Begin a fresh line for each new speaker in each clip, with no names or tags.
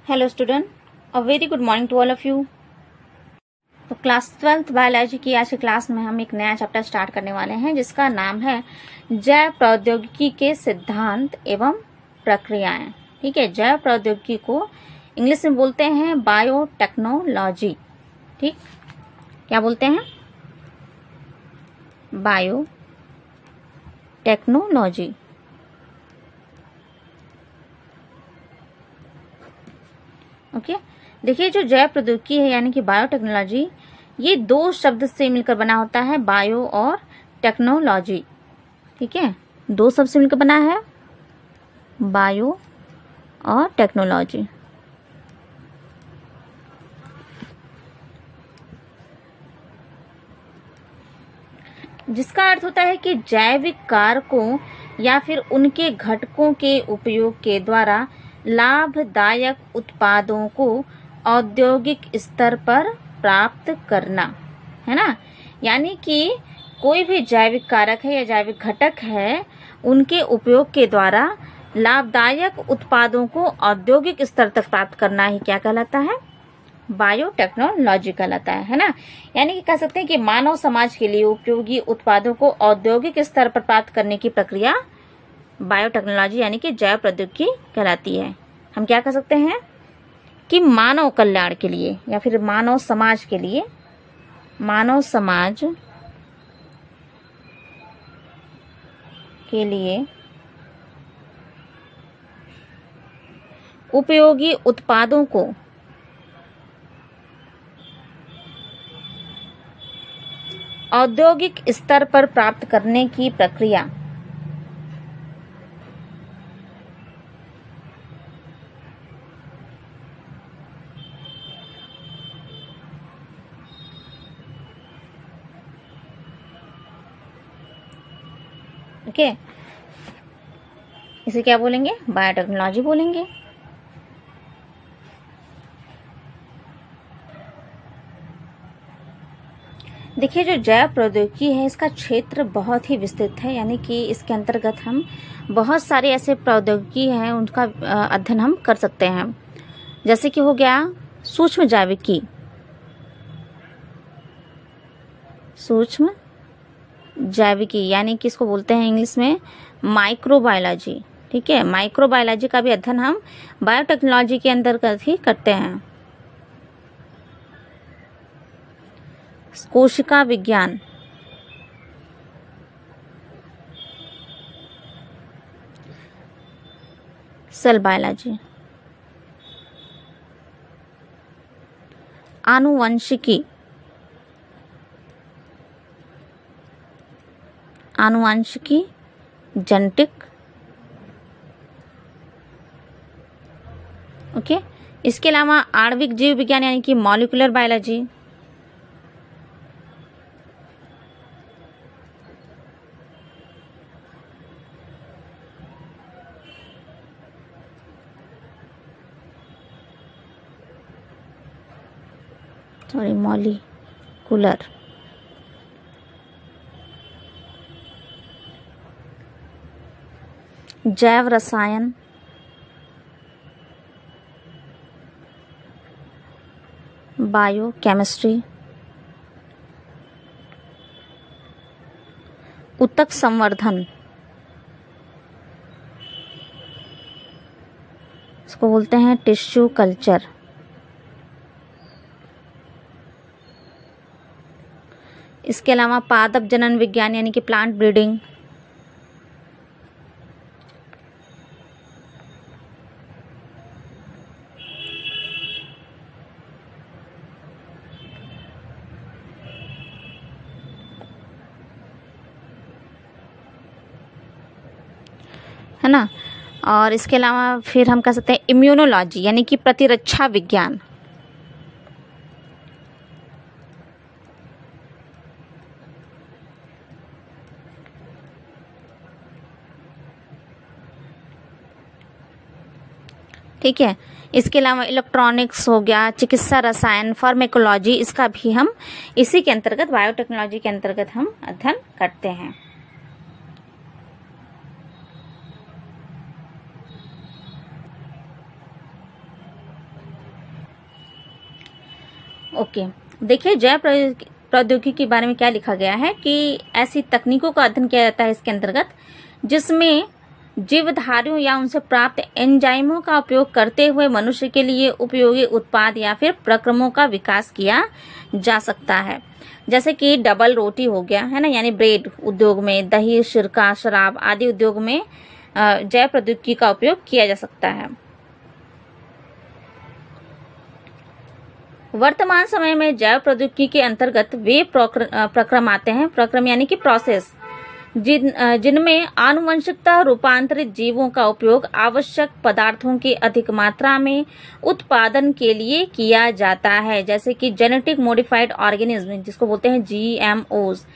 Hello student, a very good morning to all of you. तो class 12th biology की आज की class में हम एक नया चैप्टर स्टार्ट करने वाले हैं जिसका नाम है जैव प्रौद्योगिकी के सिद्धांत एवं प्रक्रियाएं। ठीक है, जैव प्रौद्योगिकी को इंग्लिश में बोलते हैं बायोटेक्नोलॉजी। ठीक, क्या बोलते हैं? बायोटेक्नोलॉजी। ओके, देखिए जो जैव प्रौद्योगिकी है यानी कि बायोटेक्नोलॉजी, ये दो शब्द से मिलकर बना होता है, बायो और टेक्नोलॉजी। ठीक है, दो शब्द से मिलकर बना है, बायो और टेक्नोलॉजी। जिसका अर्थ होता है कि जैविक कारकों या फिर उनके घटकों के उपयोग के द्वारा लाभदायक उत्पादों को औद्योगिक स्तर पर प्राप्त करना, है ना। यानी कि कोई भी जैविक कारक है या जैविक घटक है, उनके उपयोग के द्वारा लाभदायक उत्पादों को औद्योगिक स्तर तक प्राप्त करना ही क्या कहलाता है? बायोटेक्नोलॉजी कहलाता है ना। यानी कि कह सकते हैं कि मानव समाज के लिए उपयोगी उत्पादों को औद्योगिक स्तर पर प्राप्त करने की प्रक्रिया बायोटेक्नोलॉजी यानी कि जैव प्रौद्योगिकी कहलाती है। हम क्या कह सकते हैं कि मानव कल्याण के लिए या फिर मानव समाज के लिए, मानव समाज के लिए उपयोगी उत्पादों को औद्योगिक स्तर पर प्राप्त करने की प्रक्रिया ओके, इसे क्या बोलेंगे? बायोटेक्नोलॉजी बोलेंगे। देखिए जो जैव प्रौद्योगिकी है इसका क्षेत्र बहुत ही विस्तृत है, यानी कि इसके अंतर्गत हम बहुत सारे ऐसे प्रौद्योगिकी हैं उनका अध्ययन हम कर सकते हैं। जैसे कि हो गया सूक्ष्म जैविकी, सूक्ष्म जैविकी यानी कि इसको बोलते हैं इंग्लिश में माइक्रोबायोलॉजी। ठीक है, माइक्रोबायोलॉजी का भी अध्ययन हम बायोटेक्नोलॉजी के अंतर्गत ही करते हैं। कोशिका विज्ञान, सेल बायोलॉजी, आनुवंशिकी, आनुवंशिकी, जेनेटिक। ओके, इसके अलावा आणविक जीव विज्ञान यानी कि मॉलिक्यूलर बायोलॉजी, मॉलिक्यूलर, जैव रसायन, बायोकेमिस्ट्री, ऊतक संवर्धन, इसको बोलते हैं टिश्यू कल्चर। इसके अलावा पादप जनन विज्ञान यानी कि प्लांट ब्रीडिंग, है ना। और इसके अलावा फिर हम कह सकते हैं इम्यूनोलॉजी यानी कि प्रतिरक्षा विज्ञान। ठीक है, इसके अलावा इलेक्ट्रॉनिक्स हो गया, चिकित्सा रसायन, फार्मेकोलॉजी, इसका भी हम इसी के अंतर्गत बायोटेक्नोलॉजी के अंतर्गत हम अध्ययन करते हैं। ओके, देखिए जैव प्रौद्योगिकी के बारे में क्या लिखा गया है कि ऐसी तकनीकों का अध्ययन किया जाता है इसके अंतर्गत जिसमें जीवधारियों या उनसे प्राप्त एंजाइमों का उपयोग करते हुए मनुष्य के लिए उपयोगी उत्पाद या फिर प्रक्रमों का विकास किया जा सकता है। जैसे कि डबल रोटी हो गया है ना, यानी ब्रेड उद्योग में, दही, सिरका, शराब आदि उद्योग में जैव प्रौद्योगिकी का उपयोग किया जा सकता है। वर्तमान समय में जैव प्रौद्योगिकी के अंतर्गत वे प्रक्रम आते हैं, प्रक्रम यानी कि प्रोसेस, जिनमें आनुवंशिकता रूपांतरित जीवों का उपयोग आवश्यक पदार्थों की अधिक मात्रा में उत्पादन के लिए किया जाता है। जैसे कि जेनेटिक मॉडिफाइड ऑर्गेनिज्म, जिसको बोलते हैं GMOs।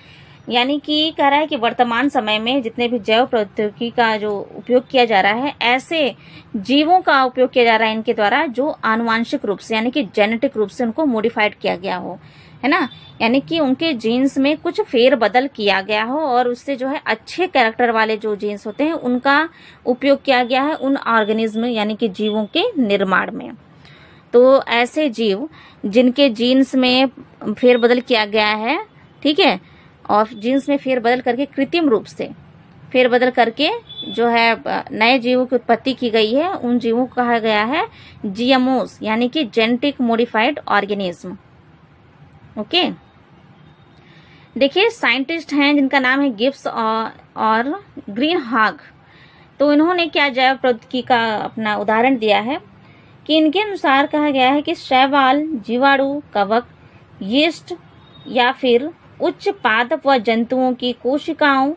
यानी कि कह रहा है कि वर्तमान समय में जितने भी जैव प्रौद्योगिकी का जो उपयोग किया जा रहा है, ऐसे जीवों का उपयोग किया जा रहा है इनके द्वारा जो आनुवांशिक रूप से यानी कि जेनेटिक रूप से उनको मॉडिफाइड किया गया हो, है ना, यानी कि उनके जीन्स में कुछ फेर बदल किया गया हो और उससे जो है अच्छे कैरेक्टर वाले जो जीन्स होते हैं उनका उपयोग किया गया है उन ऑर्गेनिज्म यानी कि जीवों के निर्माण में। तो ऐसे जीव जिनके जीन्स में फेरबदल किया गया है, ठीक है, और जीन्स में फेरबदल करके कृत्रिम रूप से फेरबदल करके जो है नए जीवों की उत्पत्ति की गई है, उन जीवों को कहा गया है GMOs यानी कि जेनेटिक मॉडिफाइड ऑर्गेनिज्म। ओके, देखिए साइंटिस्ट हैं जिनका नाम है गिब्स और ग्रीनहाग। तो इन्होंने क्या जैव प्रौद्योगिकी का अपना उदाहरण दिया है कि इनके अनुसार कहा गया है कि शैवाल, जीवाणु, कवक, यीस्ट या फिर उच्च पादप व जंतुओं की कोशिकाओं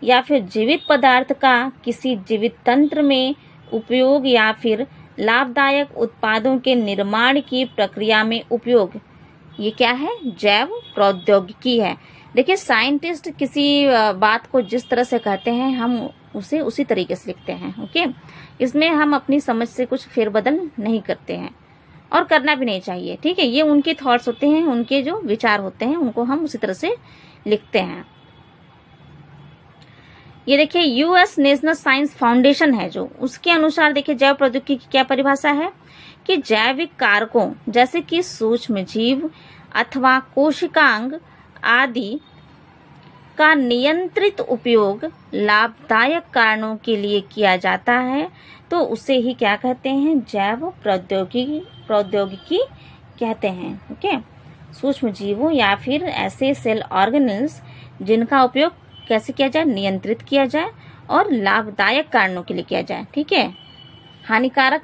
या फिर जीवित पदार्थ का किसी जीवित तंत्र में उपयोग या फिर लाभदायक उत्पादों के निर्माण की प्रक्रिया में उपयोग, ये क्या है, जैव प्रौद्योगिकी है। देखिए साइंटिस्ट किसी बात को जिस तरह से कहते हैं हम उसे उसी तरीके से लिखते हैं। ओके, इसमें हम अपनी समझ से कुछ फेरबदल नहीं करते हैं और करना भी नहीं चाहिए। ठीक है, ये उनके थॉट्स होते हैं, उनके जो विचार होते हैं उनको हम उसी तरह से लिखते हैं। ये देखिए US नेशनल साइंस फाउंडेशन है जो, उसके अनुसार देखिए जैव प्रौद्योगिकी की क्या परिभाषा है कि जैविक कारकों जैसे कि सूक्ष्म जीव अथवा कोशिकांग आदि का नियंत्रित उपयोग लाभदायक कारणों के लिए किया जाता है, तो उसे ही क्या कहते हैं, जैव प्रौद्योगिकी कहते हैं। ओके, सूक्ष्म जीवों या फिर ऐसे सेल ऑर्गेनेल्स जिनका उपयोग कैसे किया जाए, नियंत्रित किया जाए और लाभदायक कारणों के लिए किया जाए। ठीक है, हानिकारक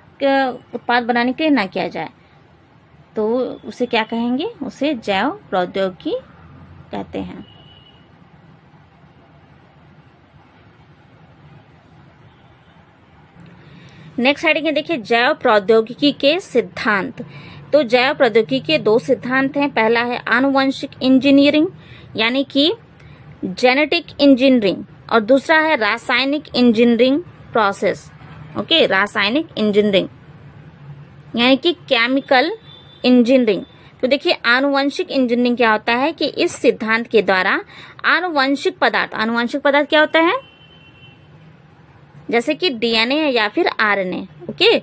उत्पाद बनाने के लिए ना किया जाए, तो उसे क्या कहेंगे, उसे जैव प्रौद्योगिकी कहते हैं। नेक्स्ट हेडिंग है देखिए जैव प्रौद्योगिकी के सिद्धांत। तो जैव प्रौद्योगिकी के दो सिद्धांत हैं। पहला है आनुवंशिक इंजीनियरिंग यानी कि जेनेटिक इंजीनियरिंग, और दूसरा है रासायनिक इंजीनियरिंग प्रोसेस। ओके, रासायनिक इंजीनियरिंग यानी कि केमिकल इंजीनियरिंग। तो देखिए आनुवंशिक इंजीनियरिंग क्या होता है कि इस सिद्धांत के द्वारा आनुवंशिक पदार्थ क्या होता है, जैसे कि DNA या फिर RNA। ओके,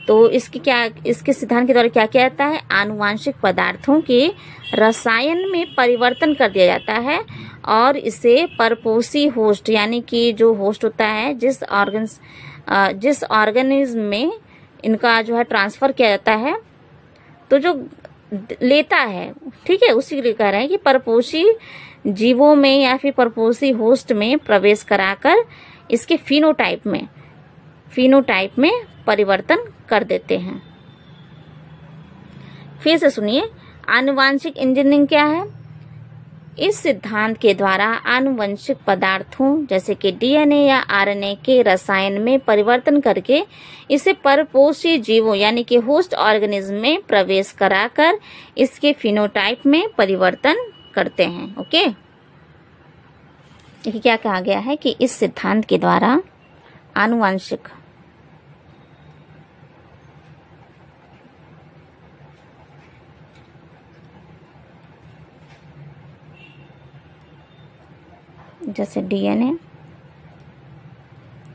तो इसके सिद्धांत के द्वारा क्या किया जाता है, आनुवंशिक पदार्थों के रसायन में परिवर्तन कर दिया जाता है और इसे परपोषी होस्ट यानी कि जो होस्ट होता है जिस ऑर्गेनिज्म में इनका जो है ट्रांसफर किया जाता है, तो जो लेता है, ठीक है, उसी के लिए कह रहे हैं कि परपोषी जीवों में या फिर परपोषी होस्ट में प्रवेश कराकर इसके फिनोटाइप में परिवर्तन कर देते हैं। फिर से सुनिए, आनुवंशिक इंजीनियरिंग क्या है, इस सिद्धांत के द्वारा आनुवंशिक पदार्थों जैसे कि DNA या RNA के रसायन में परिवर्तन करके इसे परपोषी जीवों यानी कि होस्ट ऑर्गेनिज्म में प्रवेश कराकर इसके फिनोटाइप में परिवर्तन करते हैं। ओके, देखिए क्या कहा गया है कि इस सिद्धांत के द्वारा आनुवंशिक जैसे DNA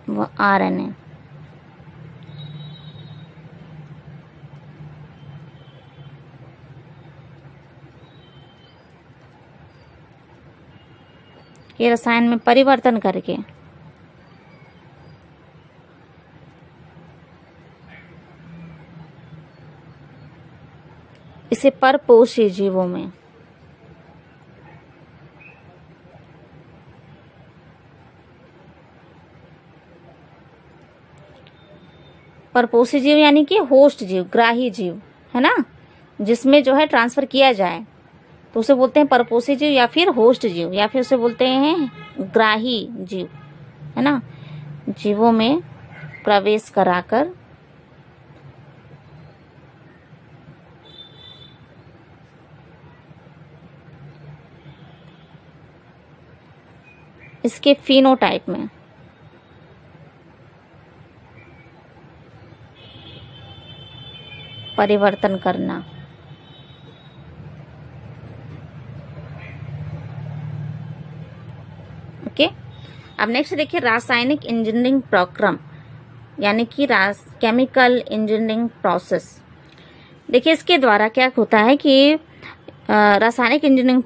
व RNA के रसायन में परिवर्तन करके इसे परपोषी जीवों में परपोषी जीव यानी कि होस्ट जीव, ग्राही जीव, है ना, जिसमें जो है ट्रांसफर किया जाए तो उसे बोलते हैं परपोषी जीव या फिर होस्ट जीव, या फिर उसे बोलते हैं ग्राही जीव, है ना। जीवों में प्रवेश कराकर इसके फिनोटाइप में परिवर्तन करना। ओके, अब नेक्स्ट देखिए रासायनिक इंजीनियरिंग प्रक्रम यानी कि केमिकल इंजीनियरिंग प्रोसेस। देखिए इसके द्वारा क्या होता है कि रासायनिक इंजीनियरिंग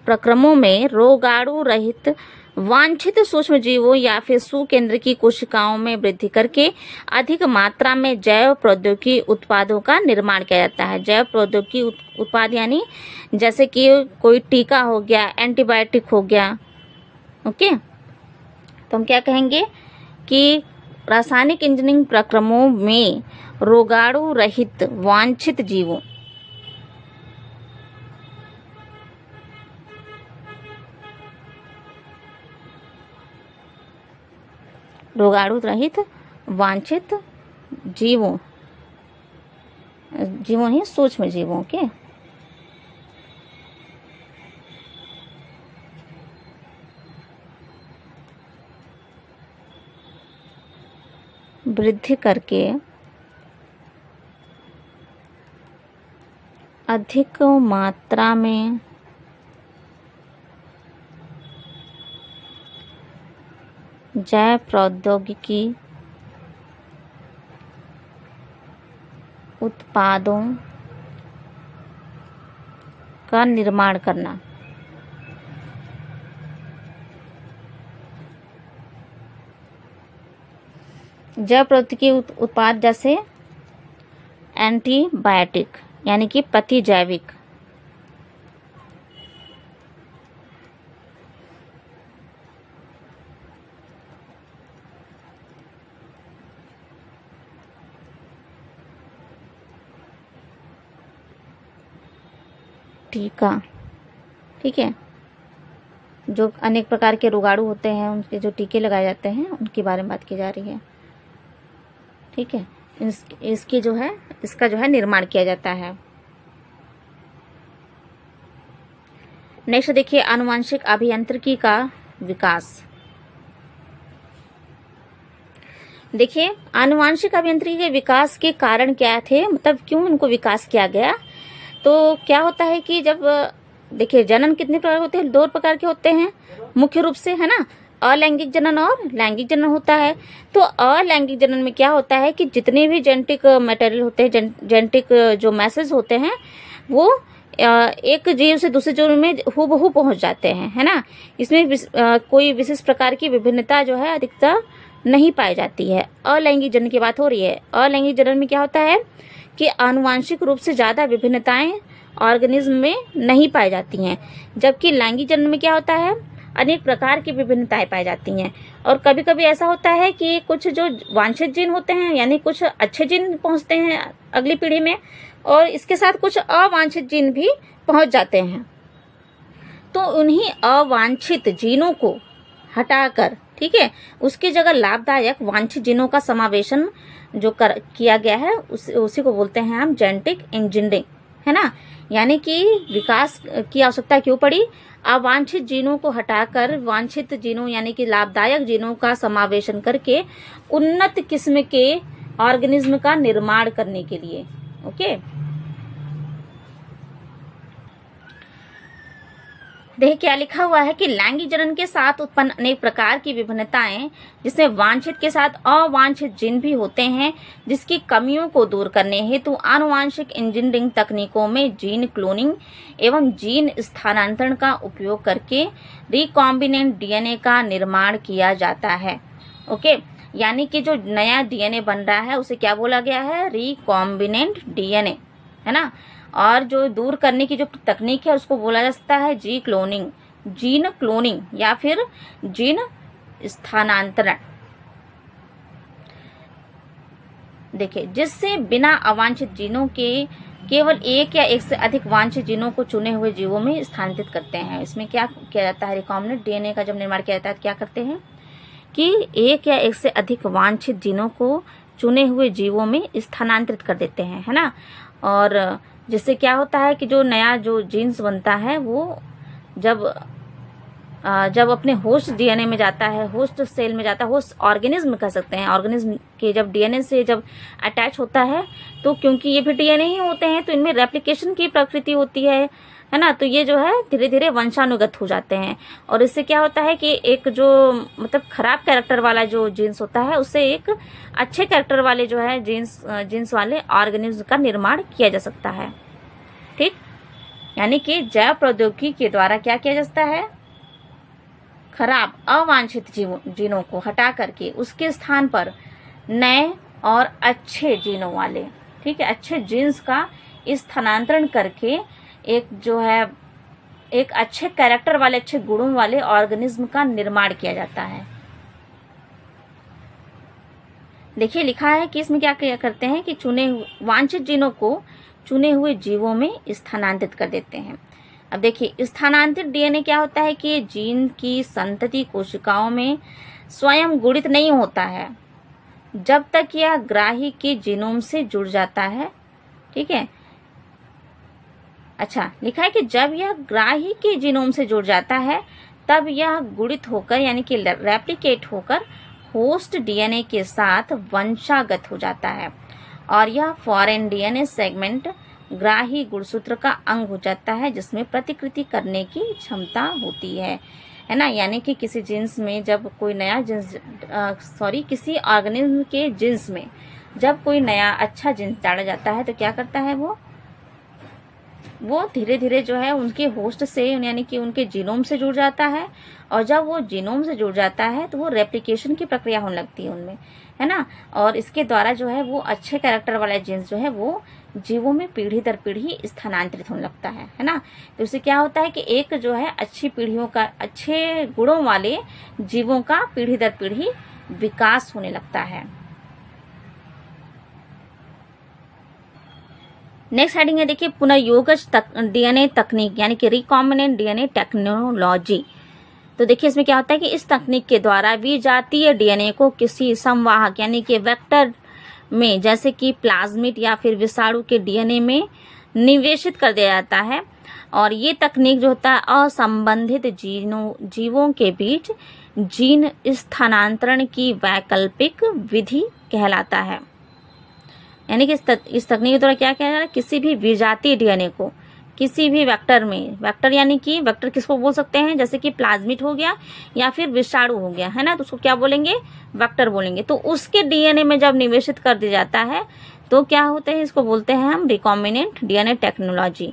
प्रक्रमों में रोगाणु रहित वांछित सूक्ष्म जीवों या फिर सुकेंद्र की कोशिकाओं में वृद्धि करके अधिक मात्रा में जैव प्रौद्योगिकी उत्पादों का निर्माण किया जाता है। जैव प्रौद्योगिकी उत्पाद यानी जैसे कि कोई टीका हो गया, एंटीबायोटिक हो गया। ओके, तो हम क्या कहेंगे कि रासायनिक इंजीनियरिंग प्रक्रमों में रोगाणु रहित वांछित जीवों रोगाणु रहित वांछित जीवों ही सूक्ष्म जीवों के वृद्धि करके अधिक मात्रा में जैव प्रौद्योगिकी उत्पादों का निर्माण करना। जैव प्रौद्योगिकी उत्पाद जैसे एंटीबायोटिक यानी कि प्रतिजैविक, टीका, ठीक है, जो अनेक प्रकार के रोगाणु होते हैं उनके जो टीके लगाए जाते हैं उनके बारे में बात की जा रही है। ठीक है, इसकी जो है इसका जो है निर्माण किया जाता है। नेक्स्ट देखिए आनुवांशिक अभियांत्रिकी का विकास। देखिए आनुवांशिक अभियांत्रिकी के विकास के कारण क्या थे, मतलब क्यों इनको विकास किया गया। तो क्या होता है कि जब देखिए जनन कितने प्रकार होते हैं, 2 प्रकार के होते हैं मुख्य रूप से, है ना, अलैंगिक जनन और लैंगिक जनन होता है। तो अलैंगिक जनन में क्या होता है कि जितने भी जेनेटिक मटेरियल होते हैं, जेनेटिक जो मैसेज होते हैं वो एक जीव से दूसरे जीव में हूबहू पहुंच जाते हैं, है ना। इसमें कोई विशेष प्रकार की विभिन्नता जो है अधिकतर नहीं पाई जाती है। अलैंगिक जनन की बात हो रही है। अलैंगिक जनन में क्या होता है कि आनुवांशिक रूप से ज्यादा विभिन्नताएं ऑर्गेनिज्म में नहीं पाई जाती हैं, जबकि लैंगिक जनन में क्या होता है अनेक प्रकार की विभिन्नताएं पाई जाती हैं। और कभी कभी ऐसा होता है कि कुछ जो वांछित जीन होते हैं यानी कुछ अच्छे जीन पहुंचते हैं अगली पीढ़ी में, और इसके साथ कुछ अवांछित जीन भी पहुंच जाते हैं। तो उन्हीं अवांछित जीनों को हटाकर, ठीक है, उसकी जगह लाभदायक वांछित जीनों का समावेशन जो किया गया है उसी को बोलते हैं हम जेनेटिक इंजीनियरिंग, है ना। यानी कि विकास की आवश्यकता क्यों पड़ी, अवांछित जीनों को हटाकर वांछित जीनों यानी कि लाभदायक जीनों का समावेशन करके उन्नत किस्म के ऑर्गेनिज्म का निर्माण करने के लिए। ओके, देखिए क्या लिखा हुआ है कि लैंगिक जनन के साथ उत्पन्न अनेक प्रकार की विभिन्नताएं, जिसमें वांछित के साथ अवांछित जीन भी होते हैं, जिसकी कमियों को दूर करने हेतु आनुवांशिक इंजीनियरिंग तकनीकों में जीन क्लोनिंग एवं जीन स्थानांतरण का उपयोग करके रिकॉम्बिनेंट डीएनए का निर्माण किया जाता है। ओके, यानी कि जो नया डीएनए बन रहा है उसे क्या बोला गया है? रिकॉम्बिनेंट डीएनए, है ना। और जो दूर करने की जो तकनीक है उसको बोला जा सकता है जीन क्लोनिंग या फिर जीन स्थानांतरण। देखिए, जिससे बिना अवांछित जीनों के केवल एक या एक से अधिक वांछित जीनों को चुने हुए जीवों में स्थानांतरित करते हैं। इसमें क्या किया जाता है? रिकॉम्बिनेंट डीएनए का जब निर्माण किया जाता है क्या करते हैं कि एक या एक से अधिक वांछित जीनों को चुने हुए जीवों में स्थानांतरित कर देते हैं, है ना। और जिससे क्या होता है कि जो नया जो जीन्स बनता है वो जब अपने होस्ट डीएनए में जाता है, होस्ट सेल में जाता है, होस्ट ऑर्गेनिज्म कह सकते हैं, ऑर्गेनिज्म के जब डीएनए से जब अटैच होता है तो क्योंकि ये भी डीएनए ही होते हैं तो इनमें रेप्लिकेशन की प्रकृति होती है ना। तो ये जो है धीरे धीरे वंशानुगत हो जाते हैं और इससे क्या होता है कि एक जो मतलब खराब कैरेक्टर वाला जो जीन्स होता है उससे एक अच्छे कैरेक्टर वाले जो है जीन्स वाले ऑर्गेनिज्म का निर्माण किया जा सकता है। ठीक, यानी कि जैव प्रौद्योगिकी के द्वारा क्या किया जा सकता है? खराब अवांछित जीनों को हटा करके उसके स्थान पर नए और अच्छे जीनों वाले, ठीक है, अच्छे जीन्स का स्थानांतरण करके एक जो है एक अच्छे कैरेक्टर वाले, अच्छे गुणों वाले ऑर्गेनिज्म का निर्माण किया जाता है। देखिए लिखा है कि इसमें क्या करते हैं कि वांछित जीनों को चुने हुए जीवों में स्थानांतरित कर देते हैं। अब देखिए, स्थानांतरित डीएनए क्या होता है कि जीन की संतति कोशिकाओं में स्वयं गुणित नहीं होता है जब तक यह ग्राही के जीनोम से जुड़ जाता है। ठीक है, अच्छा, लिखा है कि जब यह ग्राही के जीनोम से जुड़ जाता है तब यह गुणित होकर यानी कि रेप्लिकेट होकर होस्ट डीएनए के साथ वंशागत हो जाता है और यह फॉरेन डीएनए सेगमेंट ग्राही गुणसूत्र का अंग हो जाता है जिसमें प्रतिकृति करने की क्षमता होती है ना। यानी कि किसी जीन्स में जब कोई नया किसी ऑर्गेनिज्म के जीन्स में जब कोई नया अच्छा जीन्स डाला जाता है तो क्या करता है वो धीरे धीरे जो है उनके होस्ट से यानी कि उनके जीनोम से जुड़ जाता है और जब वो जीनोम से जुड़ जाता है तो वो रेप्लिकेशन की प्रक्रिया होने लगती है उनमें, है ना। और इसके द्वारा जो है वो अच्छे कैरेक्टर वाला जीन्स जो है वो जीवों में पीढ़ी दर पीढ़ी स्थानांतरित होने लगता है ना। तो इससे क्या होता है कि एक जो है अच्छी पीढ़ियों का, अच्छे गुणों वाले जीवों का पीढ़ी दर पीढ़ी विकास होने लगता है। नेक्स्ट हेडिंग है, देखिए, पुनर्योगज डीएनए तकनीक यानी कि रिकॉम्बिनेंट डीएनए टेक्नोलॉजी। तो देखिए इसमें क्या होता है कि इस तकनीक के द्वारा विजातीय डीएनए को किसी संवाहक यानी कि वेक्टर में जैसे कि प्लाज्मिड या फिर विषाणु के डीएनए में निवेशित कर दिया जाता है और ये तकनीक जो होता है असंबंधित जीवों के बीच जीन स्थानांतरण की वैकल्पिक विधि कहलाता है। यानी कि इस तकनीक के द्वारा क्या किया जा रहा है, किसी भी विजातीय डीएनए को किसी भी वेक्टर में, वेक्टर यानी कि वेक्टर किसको बोल सकते हैं, जैसे कि प्लाज्मिड हो गया या फिर विषाणु हो गया, है ना, तो उसको क्या बोलेंगे, वेक्टर बोलेंगे। तो उसके डीएनए में जब निवेशित कर दिया जाता है तो क्या होते हैं, इसको बोलते हैं हम रिकॉम्बिनेंट डीएनए टेक्नोलॉजी।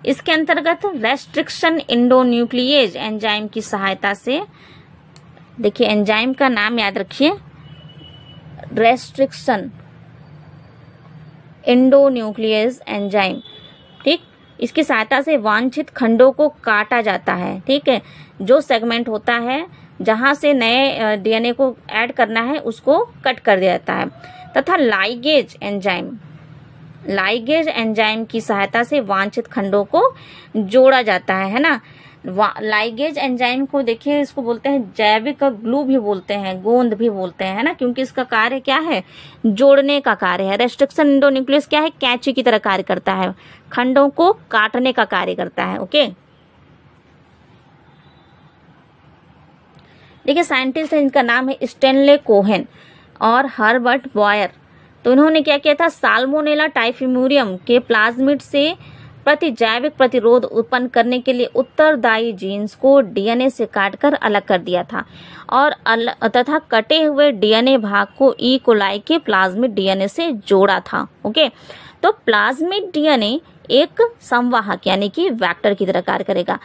इसके अंतर्गत रेस्ट्रिक्शन एंडोन्यूक्लिएज एंजाइम की सहायता से, देखिए एंजाइम का नाम याद रखिए, रेस्ट्रिक्शन एंडोन्यूक्लिएज एंजाइम, ठीक, इसकी सहायता से वांछित खंडों को काटा जाता है। ठीक है, जो सेगमेंट होता है जहां से नए डीएनए को ऐड करना है उसको कट कर दिया जाता है। तथा लाइगेज एंजाइम की सहायता से वांछित खंडों को जोड़ा जाता है ना। लाइगेज एंजाइम को देखिए, इसको बोलते हैं जैविक ग्लू भी बोलते हैं, गोंद भी बोलते हैं, है ना, क्योंकि इसका कार्य क्या है, जोड़ने का कार्य है। रेस्ट्रिक्शन एंडोन्यूक्लियस क्या है, कैंची की तरह कार्य करता है, खंडों को काटने का कार्य करता है। ओके, देखिए साइंटिस्ट है, इनका नाम है स्टेनले कोहेन और हर्बर्ट बॉयर। तो इन्होंने क्या किया था, साल्मोनेला टाइफिम्यूरियम के प्लाज्मिड से प्रति जैविक प्रतिरोध उत्पन्न करने के लिए उत्तरदायी जीन्स को डीएनए से काटकर अलग कर दिया था और तथा कटे हुए डीएनए भाग को ई कोलाई के प्लाज्मिड डीएनए से जोड़ा था। ओके, तो प्लाज्मिड डीएनए एक संवाहक यानी कि वेक्टर की तरह कार्य करेगा।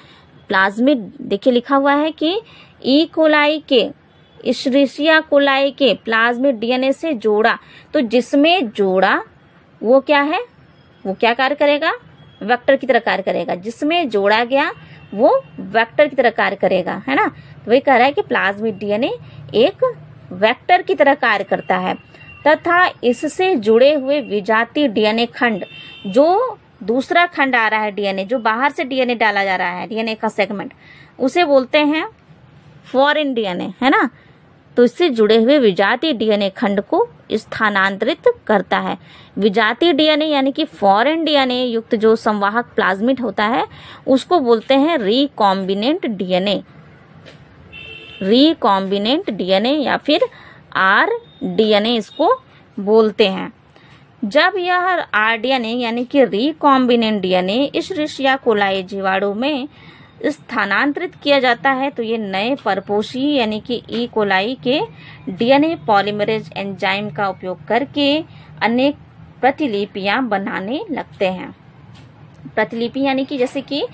प्लाज्मिड देखिए लिखा हुआ है कि ई कोलाई के इश्रिशिया कोलाई के प्लाज्मिड डीएनए से जोड़ा, तो जिसमें जोड़ा वो क्या है, वो क्या कार्य करेगा, वेक्टर की तरह कार्य करेगा। जिसमें जोड़ा गया वो वेक्टर की तरह कार्य करेगा, है ना। तो वही कह रहा है कि प्लाज्मिड डीएनए एक वेक्टर की तरह कार्य करता है तथा इससे जुड़े हुए विजातीय डीएनए खंड, जो दूसरा खंड आ रहा है डीएनए, जो बाहर से डीएनए डाला जा रहा है, डीएनए का सेगमेंट, उसे बोलते हैं फॉरेन डीएनए, है ना। तो इससे जुड़े हुए विजातीय डीएनए खंड को स्थानांतरित करता है। विजातीय डीएनए यानी कि फॉरेन डीएनए युक्त जो संवाहक प्लाज्मिड होता है उसको बोलते हैं रिकॉम्बिनेंट डीएनए, रिकॉम्बिनेंट डीएनए या फिर आरडीएनए इसको बोलते हैं। जब यह आरडीएनए यानी कि रिकॉम्बिनेंट डीएनए इश्रिशिया कोलाई जीवाणु में स्थानांतरित किया जाता है तो ये नए परपोषी यानी कि ई कोलाई के डीएनए पॉलीमरेज एंजाइम का उपयोग करके अनेक प्रतिलिपियां बनाने लगते हैं। प्रतिलिपि यानी कि जैसे कि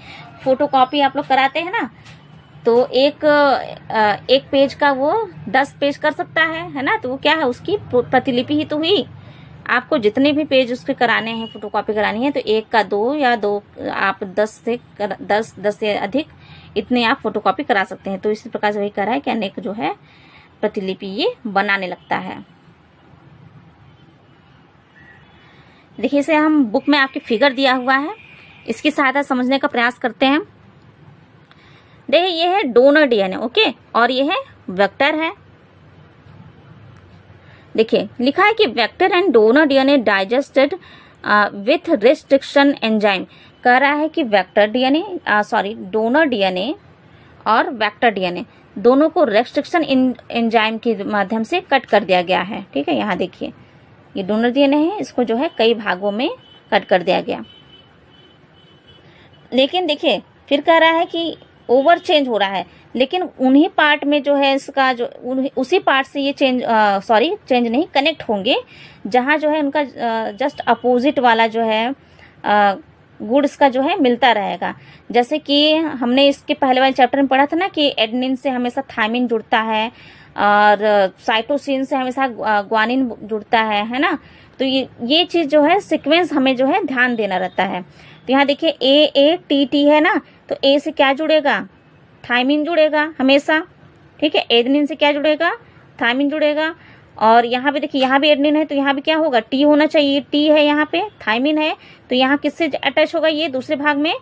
फोटोकॉपी आप लोग कराते हैं ना, तो एक पेज का वो 10 पेज कर सकता है ना। तो वो क्या है, उसकी प्रतिलिपि ही तो हुई। आपको जितने भी पेज उसके कराने हैं, फोटोकॉपी करानी है, तो एक का 2 या 2 आप 10 से अधिक इतने आप फोटोकॉपी करा सकते हैं। तो इसी प्रकार से वही कह रहा है कि अनेक जो है प्रतिलिपि ये बनाने लगता है। देखिए इसे हम बुक में आपकी फिगर दिया हुआ है, इसकी सहायता समझने का प्रयास करते हैं। देखिए ये है डोनर डीएनए, ओके, और ये है वेक्टर है। देखिए लिखा है कि vector and donor DNA digested with restriction enzyme. कह रहा है कि वेक्टर डीएनए डोनर डीएनए और वेक्टर डीएनए दोनों को रेस्ट्रिक्शन एंजाइम के माध्यम से कट कर दिया गया है। ठीक है, यहाँ देखिए ये डोनर डीएनए है, इसको जो है कई भागों में कट कर दिया गया। लेकिन देखिए फिर कह रहा है कि ओवर चेंज हो रहा है, लेकिन उन्हीं पार्ट में जो है इसका जो उसी पार्ट से ये चेंज नहीं कनेक्ट होंगे जहां जो है उनका जस्ट अपोजिट वाला जो है गुड्स का जो है मिलता रहेगा। जैसे कि हमने इसके पहले वाले चैप्टर में पढ़ा था ना कि एडेनिन से हमेशा थायमिन जुड़ता है और साइटोसिन से हमेशा ग्वानिन जुड़ता है ना। तो ये चीज जो है सीक्वेंस हमें जो है ध्यान देना रहता है। तो यहाँ देखिए AATT है ना, तो A से क्या जुड़ेगा, थायमिन जुड़ेगा हमेशा। ठीक है, एडेनिन से क्या जुड़ेगा, थायमिन जुड़ेगा। और यहाँ पे देखिए यहाँ भी एडेनिन है तो यहाँ भी क्या होगा, T होना चाहिए। T है यहाँ पे, थायमिन है, तो यहाँ किससे अटैच होगा, ये दूसरे भाग में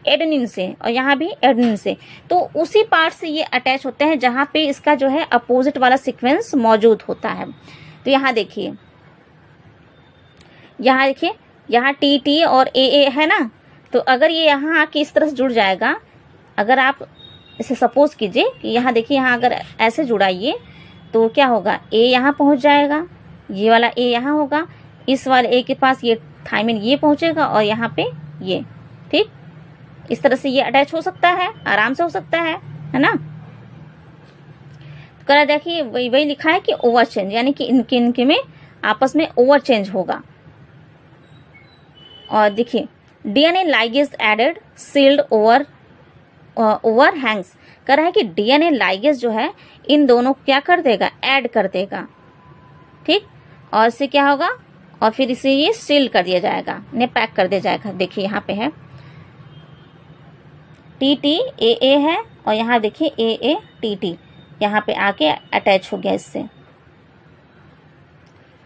एडेनिन से, और यहाँ भी एडेनिन से। तो उसी पार्ट से ये अटैच होते हैं जहाँ पे इसका जो है अपोजिट वाला सीक्वेंस मौजूद होता है। तो यहाँ देखिए यहाँ TT और AA है ना, तो अगर ये यहाँ आके इस तरह से जुड़ जाएगा, अगर आप इसे सपोज कीजिए कि यहाँ देखिए यहाँ अगर ऐसे जुड़ाइए तो क्या होगा, A यहाँ पहुँच जाएगा, ये वाला A यहाँ होगा, इस वाले A के पास ये थायमिन ये पहुँचेगा और यहाँ पे ये। ठीक, इस तरह से ये अटैच हो सकता है, आराम से हो सकता है ना। तो देखिए वही लिखा है कि ओवर चेंज, यानी कि इनके में आपस में ओवर चेंज होगा। और देखिए DNA ligase added sealed overhangs. कह रहा है कि डीएनए लाइगेज जो है इन दोनों को क्या कर देगा, ऐड कर देगा। ठीक, और इससे क्या होगा, और फिर इसे ये सील कर दिया जाएगा, इन्हें पैक कर दिया जाएगा। देखिए यहाँ पे है TTAA है और यहाँ देखिए AATT यहाँ पे आके अटैच हो गया इससे।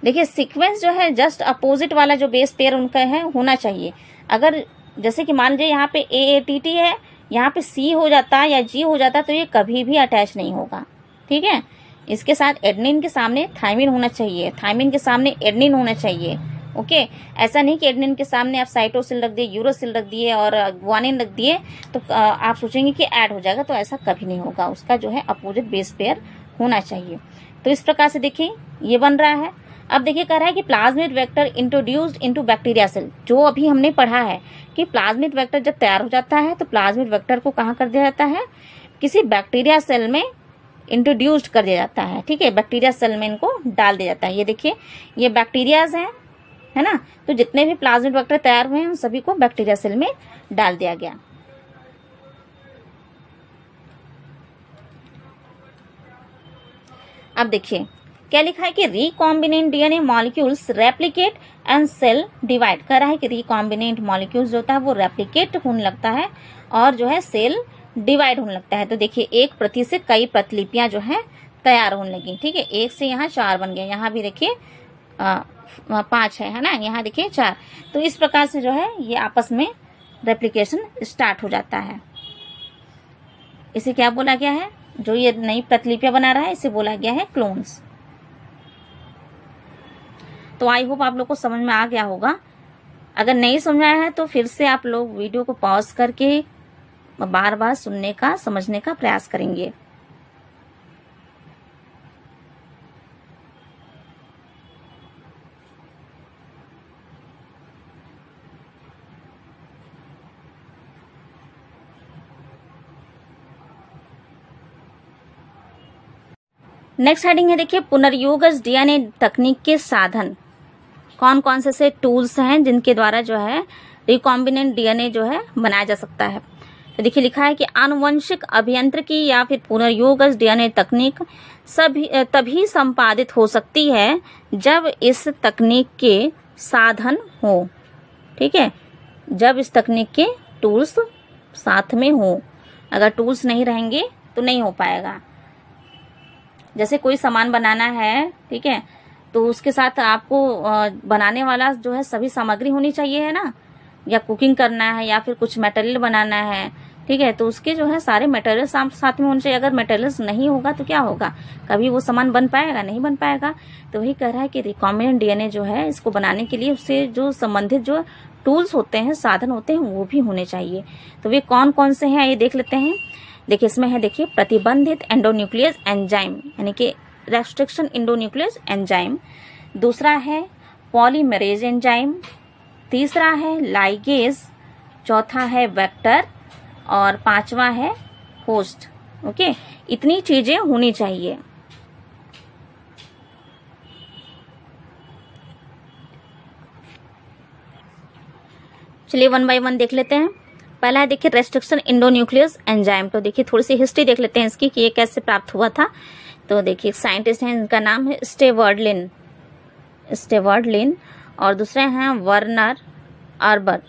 देखिए सीक्वेंस जो है जस्ट अपोजिट वाला जो बेस पेयर उनका है होना चाहिए। अगर जैसे कि मान लीजिए यहाँ पे AATT है, यहाँ पे C हो जाता या G हो जाता तो ये कभी भी अटैच नहीं होगा। ठीक है, इसके साथ एडेनिन के सामने थायमिन होना चाहिए, थायमिन के सामने एडेनिन होना चाहिए। ओके, ऐसा नहीं कि एडेनिन के सामने आप साइटोसिल रख दिए, यूरोसिल रख दिए और ग्वानिन रख दिए तो आप सोचेंगे कि ऐड हो जाएगा, तो ऐसा कभी नहीं होगा। उसका जो है अपोजिट बेस पेयर होना चाहिए। तो इस प्रकार से देखिए ये बन रहा है। अब देखिए कह रहा है कि plasmid vector introduced into bacteria cell, जो अभी हमने पढ़ा है कि प्लाज्मिड वेक्टर जब तैयार हो जाता है तो प्लाज्मिड वेक्टर को कहाँ कर दिया जाता है, किसी बैक्टीरिया सेल में इंट्रोड्यूस्ड कर दिया जाता है। ठीक है, बैक्टीरिया सेल में इनको डाल दिया जाता है। ये देखिए ये बैक्टीरियाज हैं, है ना, तो जितने भी प्लाज्मिड वेक्टर तैयार हुए हैं उन सभी को बैक्टीरिया सेल में डाल दिया गया। अब देखिए क्या लिखा है कि recombinant DNA molecules replicate and cell divide. कर रहा है कि रिकॉम्बिनेंट मॉलिक्यूल्स जो होता है वो रेप्लिकेट होने लगता है और जो है सेल डिवाइड होने लगता है। तो देखिए एक प्रति से कई प्रतिलिपियां जो है तैयार होने लगी। ठीक है, एक से यहाँ 4 बन गए, यहाँ भी देखिए 5 है ना, यहाँ देखिए 4। तो इस प्रकार से जो है ये आपस में रेप्लिकेशन स्टार्ट हो जाता है। इसे क्या बोला गया है, जो ये नई प्रतिलिपियां बना रहा है इसे बोला गया है क्लोन्स। तो आई होप आप लोग को समझ में आ गया होगा। अगर नहीं समझ आया है तो फिर से आप लोग वीडियो को पॉज करके बार बार सुनने का, समझने का प्रयास करेंगे। नेक्स्ट हेडिंग है देखिए पुनर्योगज डीएनए तकनीक के साधन। कौन कौन से टूल्स हैं जिनके द्वारा जो है रिकॉम्बिनेंट डीएनए जो है बनाया जा सकता है। तो देखिए लिखा है कि आनुवंशिक अभियांत्रिकी या फिर पुनर्योगज डीएनए तकनीक तभी संपादित हो सकती है जब इस तकनीक के साधन हो। ठीक है, जब इस तकनीक के टूल्स साथ में हो। अगर टूल्स नहीं रहेंगे तो नहीं हो पाएगा। जैसे कोई सामान बनाना है, ठीक है, तो उसके साथ आपको बनाने वाला जो है सभी सामग्री होनी चाहिए, है ना, या कुकिंग करना है या फिर कुछ मटेरियल बनाना है। ठीक है, तो उसके जो है सारे मटेरियल साथ में होने चाहिए। अगर मटेरियल्स नहीं होगा तो क्या होगा, कभी वो सामान बन पाएगा, नहीं बन पाएगा। तो वही कह रहा है कि रिकॉम्बिनेंट डीएनए जो है इसको बनाने के लिए उससे जो संबंधित जो टूल्स होते हैं, साधन होते हैं, वो भी होने चाहिए। तो वे कौन कौन से हैं ये देख लेते हैं। देखिए इसमें है देखिए प्रतिबंधित एंडोन्यूक्लियस एंजाइम यानी कि रेस्ट्रिक्शन एंडोन्यूक्लियस एंजाइम। दूसरा है पॉलीमरेज एंजाइम। तीसरा है लाइगेज। चौथा है वेक्टर और 5वां है होस्ट। ओके, इतनी चीजें होनी चाहिए। चलिए 1 बाय 1 देख लेते हैं। पहला है देखिए रेस्ट्रिक्शन एंडोन्यूक्लियस एंजाइम। तो देखिए थोड़ी सी हिस्ट्री देख लेते हैं इसकी कि ये कैसे प्राप्त हुआ था। तो देखिए साइंटिस्ट हैं, इनका नाम है स्टेवर्डलिन और दूसरे हैं वर्नर अर्बर।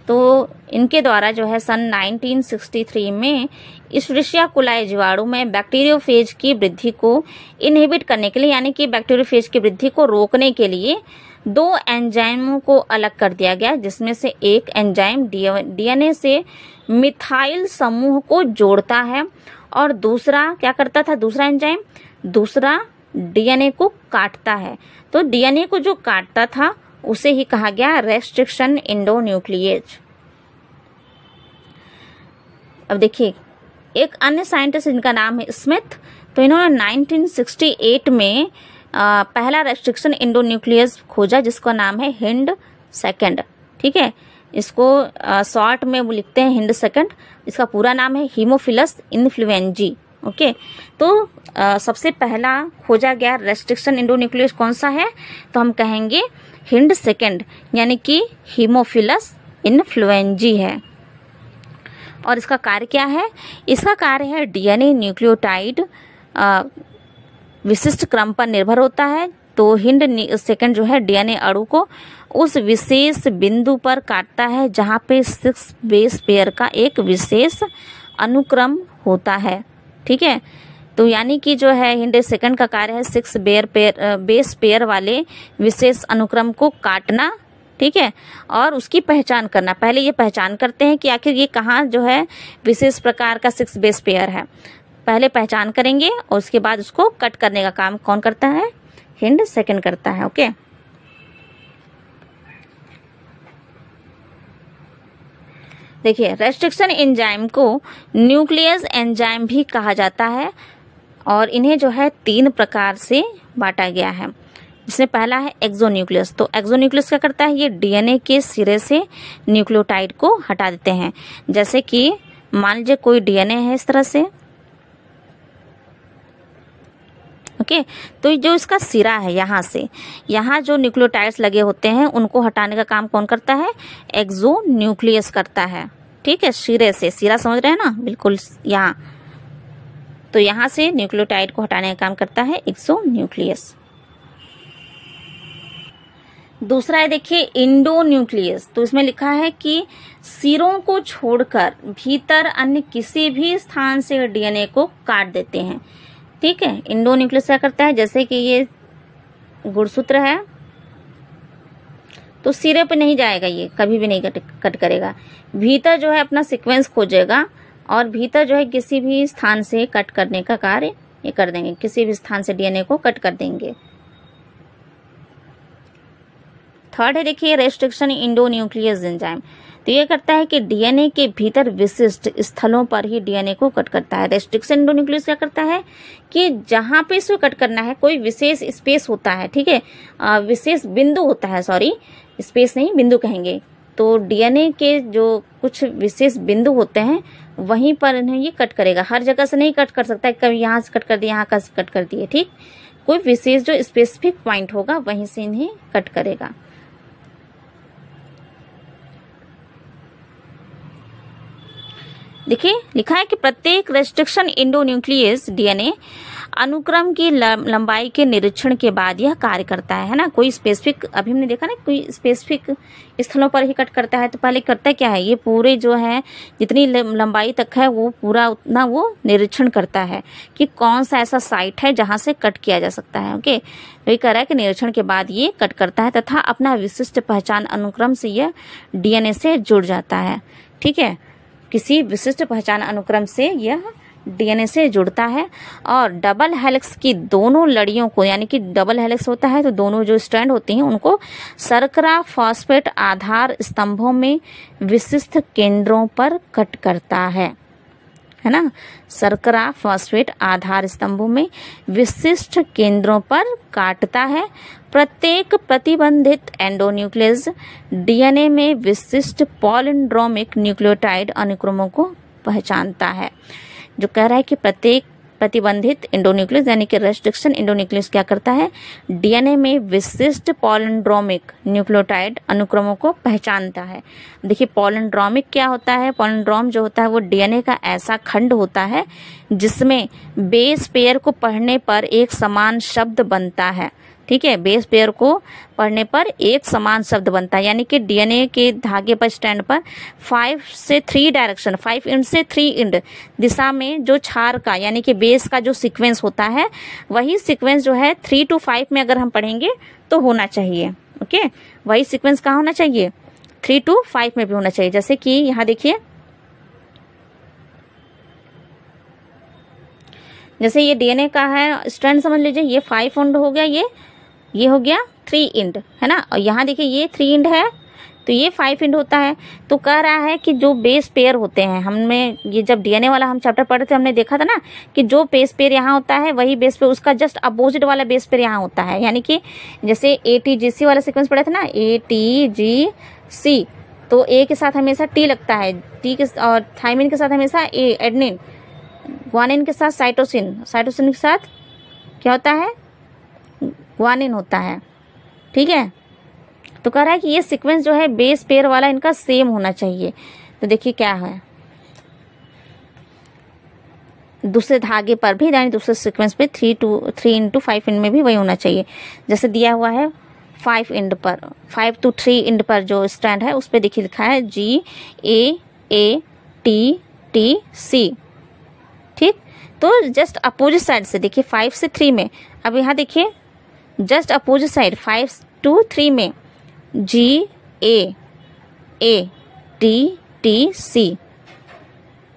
तो इनके द्वारा जो है सन 1963 में इश्रिशिया कोलाई जीवाणु में बैक्टीरियोफेज की वृद्धि को इनहिबिट करने के लिए, यानी कि बैक्टीरियोफेज की वृद्धि को रोकने के लिए 2 एंजाइमों को अलग कर दिया गया, जिसमें से एक एंजाइम डीएनए से मिथाइल समूह को जोड़ता है और दूसरा क्या करता था, दूसरा डीएनए को काटता है। तो डीएनए को जो काटता था उसे ही कहा गया रेस्ट्रिक्शन एंडोन्यूक्लियेज। अब देखिए एक अन्य साइंटिस्ट जिनका नाम है स्मिथ, तो इन्होंने 1968 में पहला रेस्ट्रिक्शन एंडोन्यूक्लियस खोजा जिसका नाम है हिंड सेकंड। ठीक है, इसको शॉर्ट में वो लिखते हैं हिंड सेकंड। इसका पूरा नाम है हीमोफिलस इन्फ्लुएंजी। ओके, तो सबसे पहला खोजा गया रेस्ट्रिक्शन एंडोन्यूक्लियस कौन सा है, तो हम कहेंगे हिंड सेकंड यानी कि हीमोफिलस इन्फ्लुएंजी है। और इसका कार्य क्या है, इसका कार्य है डीएनए न्यूक्लियोटाइड विशिष्ट क्रम पर निर्भर होता है। तो हिंड सेकंड जो है डीएनए अणु को उस विशेष बिंदु पर काटता है जहां पे 6 बेस पेयर का एक विशेष अनुक्रम होता है। ठीक है, तो यानी कि जो है हिंड सेकंड का कार्य है 6 बेस पेयर वाले विशेष अनुक्रम को काटना। ठीक है, और उसकी पहचान करना। पहले ये पहचान करते हैं कि आखिर ये कहाँ जो है विशेष प्रकार का 6 बेस पेयर है, पहले पहचान करेंगे और उसके बाद उसको कट करने का काम कौन करता है, हिंड सेकंड करता है। ओके, देखिए रेस्ट्रिक्शन एंजाइम को न्यूक्लियस एंजाइम भी कहा जाता है और इन्हें जो है 3 प्रकार से बांटा गया है, जिसमें पहला है एक्सोन्यूक्लियस। तो एक्सोन्यूक्लियस क्या करता है, ये डीएनए के सिरे से न्यूक्लियोटाइड को हटा देते हैं। जैसे कि मान लीजिए कोई डीएनए है इस तरह से, ओके, तो जो इसका सिरा है यहाँ से, यहाँ जो न्यूक्लियोटाइड्स लगे होते हैं उनको हटाने का काम कौन करता है, एक्सोन्यूक्लियस करता है। ठीक है, सिरे से, सिरा समझ रहे हैं ना, बिल्कुल यहाँ, तो यहाँ से न्यूक्लियोटाइड को हटाने का काम करता है एक्सोन्यूक्लियस। दूसरा है देखिए इंडोन्यूक्लियस। तो इसमें लिखा है कि सिरों को छोड़कर भीतर अन्य किसी भी स्थान से डीएनए को काट देते हैं। ठीक है, इंडोन्यूक्लियस क्या करता है, जैसे कि ये गुणसूत्र है तो सिरे पे नहीं जाएगा, ये कभी भी नहीं कट करेगा, भीतर जो है अपना सीक्वेंस खोजेगा और भीतर जो है किसी भी स्थान से कट करने का कार्य ये कर देंगे, किसी भी स्थान से डीएनए को कट कर देंगे। थर्ड है देखिए रेस्ट्रिक्शन इंडोन्यूक्लियस एंजाइम। तो ये करता है कि डीएनए के भीतर विशिष्ट स्थलों पर ही डीएनए को कट करता है। रेस्ट्रिक्शन इंडोन्यूक्लियस क्या करता है कि जहां पे इसको कट करना है कोई विशेष स्पेस होता है, ठीक है, विशेष बिंदु होता है, सॉरी स्पेस नहीं बिंदु कहेंगे, तो डीएनए के जो कुछ विशेष बिंदु होते हैं वहीं पर इन्हें ये कट करेगा। हर जगह से नहीं कट कर सकता है, कभी यहाँ से कट कर दिया, यहाँ का कट कर दिए, ठीक, कोई विशेष जो स्पेसिफिक पॉइंट होगा वहीं से इन्हें कट करेगा। देखिए लिखा है कि प्रत्येक रेस्ट्रिक्शन इंडोन्यूक्लियस डीएनए अनुक्रम की लंबाई के निरीक्षण के बाद यह कार्य करता है ना, कोई स्पेसिफिक, अभी हमने देखा ना कोई स्पेसिफिक स्थलों पर ही कट करता है, तो पहले करता क्या है, ये पूरे जो है जितनी लंबाई तक है वो पूरा उतना वो निरीक्षण करता है कि कौन सा ऐसा साइट है जहां से कट किया जा सकता है। ओके, तो ये कह रहा है कि निरीक्षण के बाद ये कट करता है तथा अपना विशिष्ट पहचान अनुक्रम से यह डीएनए से जुड़ जाता है। ठीक है, किसी विशिष्ट पहचान अनुक्रम से यह डीएनए से जुड़ता है और डबल हेलिक्स की दोनों लड़ियों को, यानी कि डबल हेलिक्स होता है तो दोनों जो स्ट्रैंड होती हैं उनको शर्करा फॉस्फेट आधार स्तंभों में विशिष्ट केंद्रों पर कट करता है ना, शर्करा फॉस्फेट आधार स्तंभों में विशिष्ट केंद्रों पर काटता है। प्रत्येक प्रतिबंधित एंडोन्यूक्लियस डीएनए में विशिष्ट पॉलिंड्रोमिक न्यूक्लियोटाइड अनुक्रमों को पहचानता है। जो कह रहा है कि प्रत्येक प्रतिबंधित इंडोन्यूक्लियस यानी कि रेस्ट्रिक्शन इंडोन्यूक्लियस क्या करता है, डीएनए में विशिष्ट पॉलिंड्रोमिक न्यूक्लियोटाइड अनुक्रमों को पहचानता है। देखिए पॉलिंड्रोमिक क्या होता है, पॉलिंड्रोम जो होता है वो डीएनए का ऐसा खंड होता है जिसमें बेस पेयर को पढ़ने पर एक समान शब्द बनता है। ठीक है, बेस पेयर को पढ़ने पर एक समान शब्द बनता है, यानी कि डीएनए के धागे पर स्टैंड पर 5 से 3 डायरेक्शन, 5 इंड से 3 इंड दिशा में जो क्षार का यानी कि बेस का जो सीक्वेंस होता है वही सीक्वेंस जो है 3 to 5 में अगर हम पढ़ेंगे तो होना चाहिए। ओके, वही सीक्वेंस कहाँ होना चाहिए, 3 to 5 में भी होना चाहिए। जैसे कि यहाँ देखिए, जैसे ये डीएनए का है स्ट्रैंड समझ लीजिए, ये 5 इंड हो गया, ये हो गया 3 इंड है ना, और यहाँ देखिए ये 3 इंड है तो ये 5 इंड होता है। तो कह रहा है कि जो बेस पेयर होते हैं, हमने ये जब डीएनए वाला हम चैप्टर पढ़े थे हमने देखा था ना कि जो बेस पेयर यहाँ होता है वही बेस पेयर उसका जस्ट अपोजिट वाला बेस पेयर यहाँ होता है, यानी कि जैसे ATGC वाला सीक्वेंस पढ़े थे ना, ATGC, तो A के साथ हमेशा T लगता है, T के और थाइमिन के साथ हमेशा A, एडेनिन, ग्वानिन के साथ साइटोसिन, साइटोसिन के साथ क्या होता है, ग्वानिन होता है। ठीक है, तो कह रहा है कि ये सीक्वेंस जो है बेस पेयर वाला इनका सेम होना चाहिए। तो देखिए क्या है, दूसरे धागे पर भी यानी दूसरे सीक्वेंस पे 3 into 5 इंड में भी वही होना चाहिए। जैसे दिया हुआ है 5 इंड पर, 5 to 3 इंड पर जो स्ट्रैंड है उस पर देखिए लिखा है GAATTC। ठीक, तो जस्ट अपोजिट साइड से देखिए 5 से 3 में, अब यहाँ देखिए जस्ट अपोजिट साइड 5 to 3 में GAATTC,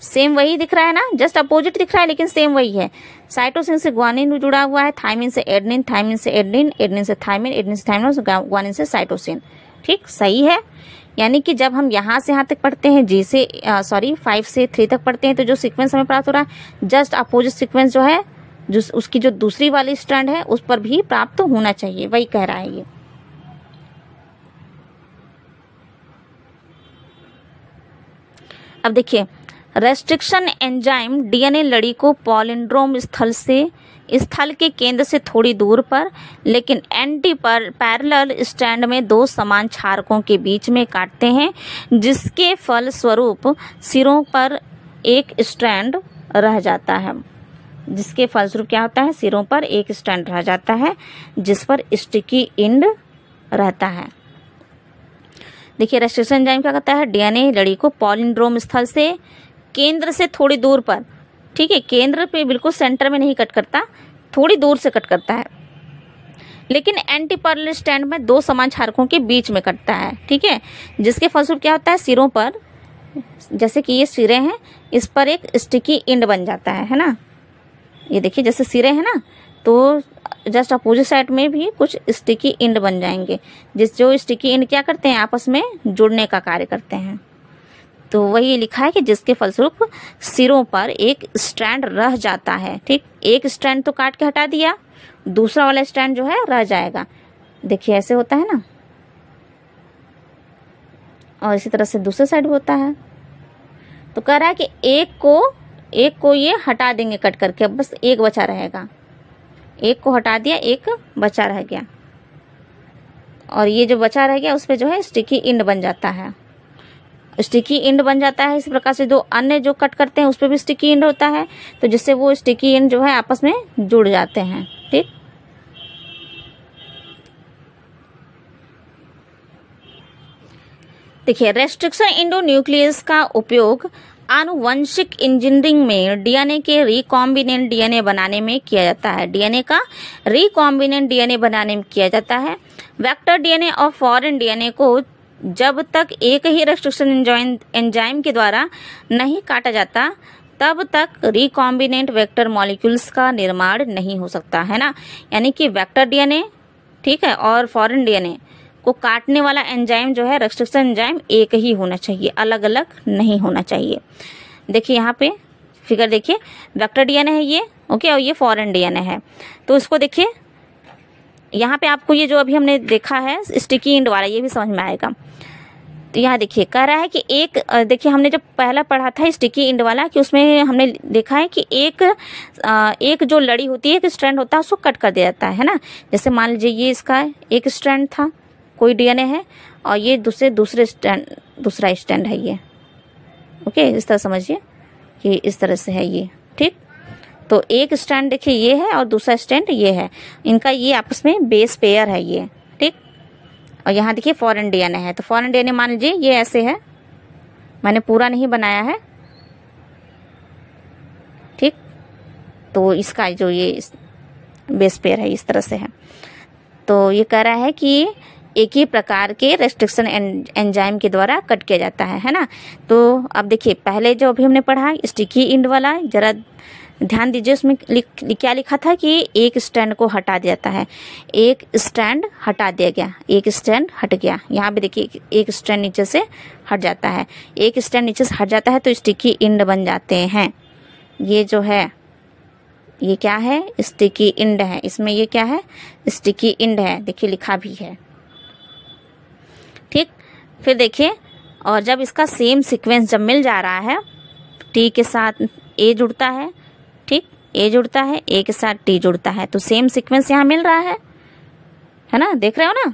सेम वही दिख रहा है ना, जस्ट अपोजिट दिख रहा है लेकिन सेम वही है। साइटोसिन से ग्वानिन जुड़ा हुआ है, थाइमिन से एडेनिन, थाइमिन से एडेनिन, एडेनिन से थाइमिन, एडेनिन से थाइमिन, ग्वानिन से साइटोसिन। ठीक, सही है। यानी कि जब हम यहाँ से यहाँ तक पढ़ते हैं, 5 से 3 तक पढ़ते हैं, तो जो सीक्वेंस हमें प्राप्त हो रहा है जस्ट अपोजिट सीक्वेंस जो है जो उसकी जो दूसरी वाली स्ट्रैंड है उस पर भी प्राप्त होना चाहिए, वही कह रहा है ये। अब देखिए, रेस्ट्रिक्शन एंजाइम डीएनए लड़ी को पॉलिंड्रोम स्थल के केंद्र से थोड़ी दूर पर लेकिन एंटी पैरेलल स्ट्रैंड में दो समान क्षारकों के बीच में काटते हैं, जिसके फलस्वरूप सिरों पर एक स्ट्रैंड रह जाता है। जिसके फलस्वरूप क्या होता है, सिरों पर एक स्ट्रैंड रह जाता है जिस पर स्टिकी एंड रहता है। देखिए, रेस्ट्रिक्शन एंजाइम क्या करता है, डीएनए लड़ी को पॉलिंड्रोम स्थल से केंद्र से थोड़ी दूर पर, ठीक है, केंद्र पे बिल्कुल सेंटर में नहीं कट करता, थोड़ी दूर से कट करता है, लेकिन एंटी पैरेलल स्ट्रैंड में दो समान क्षारकों के बीच में कटता है, ठीक है। जिसके फलस्वरूप क्या होता है, सिरों पर, जैसे कि ये सिरे हैं, इस पर एक स्टिकी एंड बन जाता है ना। ये देखिए, जैसे सिरे हैं ना, तो जस्ट अपोजिट साइड में भी कुछ स्टिकी एंड बन जाएंगे, जो स्टिकी एंड क्या करते हैं, आपस में जुड़ने का कार्य करते हैं। तो वही लिखा है कि जिसके फलस्वरूप सिरों पर एक स्ट्रैंड रह जाता है, ठीक। एक स्ट्रैंड तो काट के हटा दिया, दूसरा वाला स्ट्रैंड जो है रह जाएगा। देखिए, ऐसे होता है ना, और इसी तरह से दूसरे साइड होता है। तो कह रहा है कि एक को ये हटा देंगे कट करके, अब बस एक बचा रहेगा। एक को हटा दिया, एक बचा रह गया, और ये जो बचा रह गया उस पे जो है स्टिकी एंड बन जाता है। स्टिकी एंड बन जाता है। इस प्रकार से जो अन्य जो कट करते हैं उस पे भी स्टिकी एंड होता है, तो जिससे वो स्टिकी एंड जो है आपस में जुड़ जाते हैं, ठीक। देखिए, रेस्ट्रिक्शन एंडोन्यूक्लियस का उपयोग आनुवंशिक इंजीनियरिंग में डीएनए के रिकॉम्बिनेंट डीएनए बनाने में किया जाता है। डीएनए का रिकॉम्बिनेंट डीएनए बनाने में किया जाता है। वेक्टर डीएनए और फॉरेन डीएनए को जब तक एक ही रेस्ट्रिक्शन एंजाइम के द्वारा नहीं काटा जाता, तब तक रिकॉम्बिनेंट वेक्टर मॉलिक्यूल्स का निर्माण नहीं हो सकता, है ना। यानी कि वेक्टर डीएनए, ठीक है, और फॉरेन डीएनए को काटने वाला एंजाइम जो है, रेस्ट्रिक्शन एंजाइम, एक ही होना चाहिए, अलग अलग नहीं होना चाहिए। देखिए यहाँ पे फिगर देखिए, वेक्टर डीएनए है ये, ओके, और ये फॉरेन डीएनए है। तो इसको देखिए, यहाँ पे आपको ये जो अभी हमने देखा है स्टिकी एंड वाला, ये भी समझ में आएगा। तो यहाँ देखिए, कह रहा है कि एक, देखिए हमने जब पहला पढ़ा था स्टिकी एंड वाला, कि उसमें हमने देखा है कि एक जो लड़ी होती है, एक स्ट्रैंड होता है, उसको कट कर दिया जाता है ना। जैसे मान लीजिए ये इसका एक स्ट्रैंड था, कोई डीएनए है, और ये दूसरा स्ट्रैंड है ये, ओके। इस तरह समझिए कि इस तरह से है ये, ठीक। तो एक स्ट्रैंड देखिए ये है और दूसरा स्ट्रैंड ये है, इनका ये आपस में बेस पेयर है ये, ठीक। और यहाँ देखिए फॉरेन डीएनए है, तो फॉरेन डीएनए मान लीजिए ये ऐसे है, मैंने पूरा नहीं बनाया है, ठीक। तो इसका जो ये बेस पेयर है इस तरह से है। तो ये कह रहा है कि एक ही प्रकार के रेस्ट्रिक्शन एंजाइम के द्वारा कट किया जाता है ना। तो अब देखिए, पहले जो अभी हमने पढ़ा स्टिकी एंड वाला, जरा ध्यान दीजिए, उसमें क्या लिखा था कि एक स्ट्रैंड को हटा दिया जाता है, एक स्ट्रैंड हटा दिया गया, एक स्ट्रैंड हट गया। यहाँ पे देखिए एक स्ट्रैंड नीचे से हट जाता है, एक स्ट्रैंड नीचे से हट जाता है, तो स्टिकी एंड बन जाते हैं। ये जो है ये क्या है, स्टिकी एंड है, इसमें ये क्या है, स्टिकी एंड है, देखिए लिखा भी है, ठीक। फिर देखिए, और जब इसका सेम सीक्वेंस जब मिल जा रहा है, टी के साथ ए जुड़ता है, ठीक, ए जुड़ता है, ए के साथ टी जुड़ता है, तो सेम सीक्वेंस यहाँ मिल रहा है ना, देख रहे हो ना।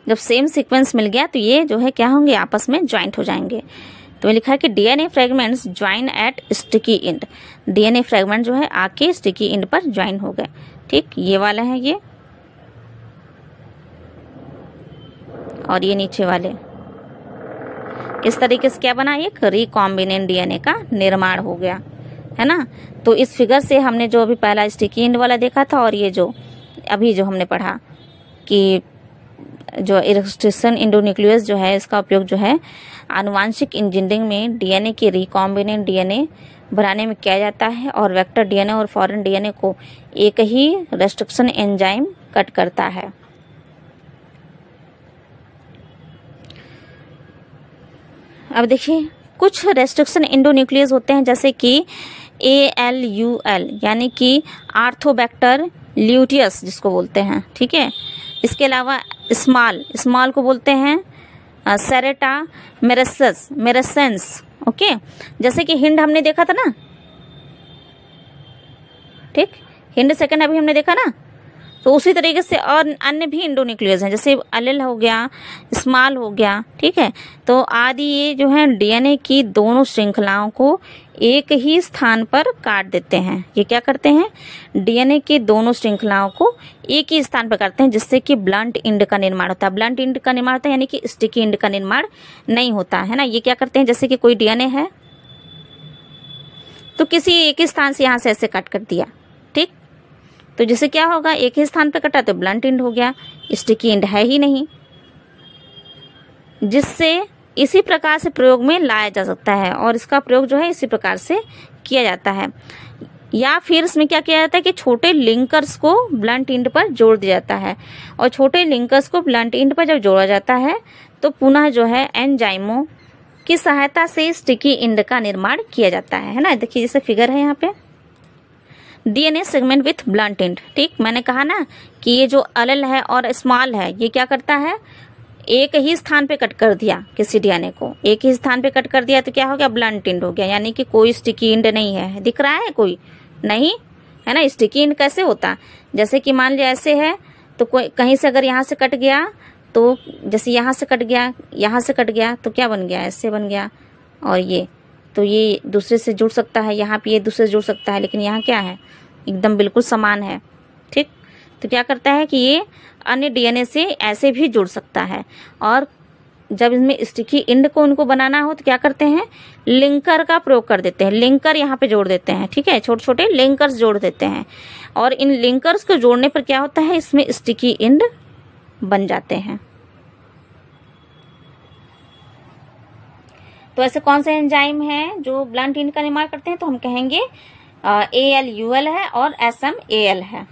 जब सेम सीक्वेंस मिल गया तो ये जो है क्या होंगे, आपस में ज्वाइंट हो जाएंगे। तो लिखा है कि DNA fragments join at sticky end, DNA fragment जो है आके स्टिकी एंड पर ज्वाइन हो गए, ठीक। ये वाला है ये, और ये नीचे वाले, इस तरीके से क्या बना, एक रिकॉम्बिनेंट डीएनए का निर्माण हो गया, है ना। तो इस फिगर से हमने जो अभी पहला स्टिकी एंड वाला देखा था, और ये जो अभी जो हमने पढ़ा कि जो रेस्ट्रिक्शन एंडोन्यूक्लियस जो है, इसका उपयोग जो है आनुवांशिक इंजीनियरिंग में डीएनए के रिकॉम्बिनेंट डीएनए बनाने में किया जाता है, और वेक्टर डीएनए और फॉरेन डीएनए को एक ही रेस्ट्रिक्शन एंजाइम कट करता है। अब देखिए कुछ रेस्ट्रिक्शन एंडोन्यूक्लियस होते हैं जैसे कि ALUL यानी कि आर्थोबैक्टर ल्यूटियस जिसको बोलते हैं, ठीक है। इसके अलावा स्मॉल को बोलते हैं सेरेटा मेरेसेंस, ओके। जैसे कि हिंड हमने देखा था ना, ठीक, हिंड सेकंड अभी हमने देखा ना, तो उसी तरीके से और अन्य भी एंडोन्यूक्लियस हैं, जैसे अलेल हो गया, स्मॉल हो गया, ठीक है। तो आदि ये जो है डीएनए की दोनों श्रृंखलाओं को एक ही स्थान पर काट देते हैं। ये क्या करते हैं, डीएनए की दोनों श्रृंखलाओं को एक ही स्थान पर काटते हैं, जिससे कि ब्लंट एंड का निर्माण होता है। ब्लंट एंड का निर्माण होता है यानी कि स्टिकी एंड का निर्माण नहीं होता है ना। ये क्या करते हैं, जैसे कि कोई डीएनए है तो किसी एक ही स्थान से यहाँ से ऐसे कट कर दिया, ठीक, तो जैसे क्या होगा, एक ही स्थान पर कटा तो ब्लंट एंड हो गया, स्टिकी एंड है ही नहीं, जिससे इसी प्रकार से प्रयोग में लाया जा सकता है और इसका प्रयोग जो है इसी प्रकार से किया जाता है। या फिर इसमें क्या किया जाता है कि छोटे लिंकर्स को ब्लंट एंड पर जोड़ दिया जाता है, और छोटे लिंकर्स को ब्लंट एंड पर जब जोड़ा जाता है तो पुनः जो है एंजाइमों की सहायता से स्टिकी एंड का निर्माण किया जाता है ना। देखिए जैसे फिगर है यहाँ पे, DNA segment with blunt and, ठीक। मैंने कहा ना कि ये जो अलेल है और स्मॉल है, ये क्या करता है, एक ही स्थान पे कट कर दिया किसी डीएनए को, एक ही स्थान पे कट कर दिया तो क्या हो गया, ब्लंट एंड हो गया, यानी कि कोई स्टिकी एंड नहीं है। दिख रहा है कोई नहीं है ना। स्टिकी एंड कैसे होता, जैसे कि मान लिया ऐसे है तो कोई कहीं से अगर यहाँ से कट गया तो जैसे यहाँ से कट गया, यहाँ से कट गया तो क्या बन गया, ऐसे बन गया, और ये तो ये दूसरे से जुड़ सकता है, यहाँ पे ये दूसरे से जुड़ सकता है, लेकिन यहाँ क्या है, एकदम बिल्कुल समान है, ठीक। तो क्या करता है कि ये अन्य डीएनए से ऐसे भी जुड़ सकता है, और जब इसमें स्टिकी एंड को उनको बनाना हो तो क्या करते हैं, लिंकर का प्रयोग कर देते हैं, लिंकर यहाँ पे जोड़ देते हैं, ठीक है, छोटे छोटे लिंकर्स जोड़ देते हैं, और इन लिंकर्स को जोड़ने पर क्या होता है, इसमें स्टिकी एंड बन जाते हैं। तो ऐसे कौन से एंजाइम हैं जो ब्लंट एंड का निर्माण करते हैं, तो हम कहेंगे ALUL है और SMAL है।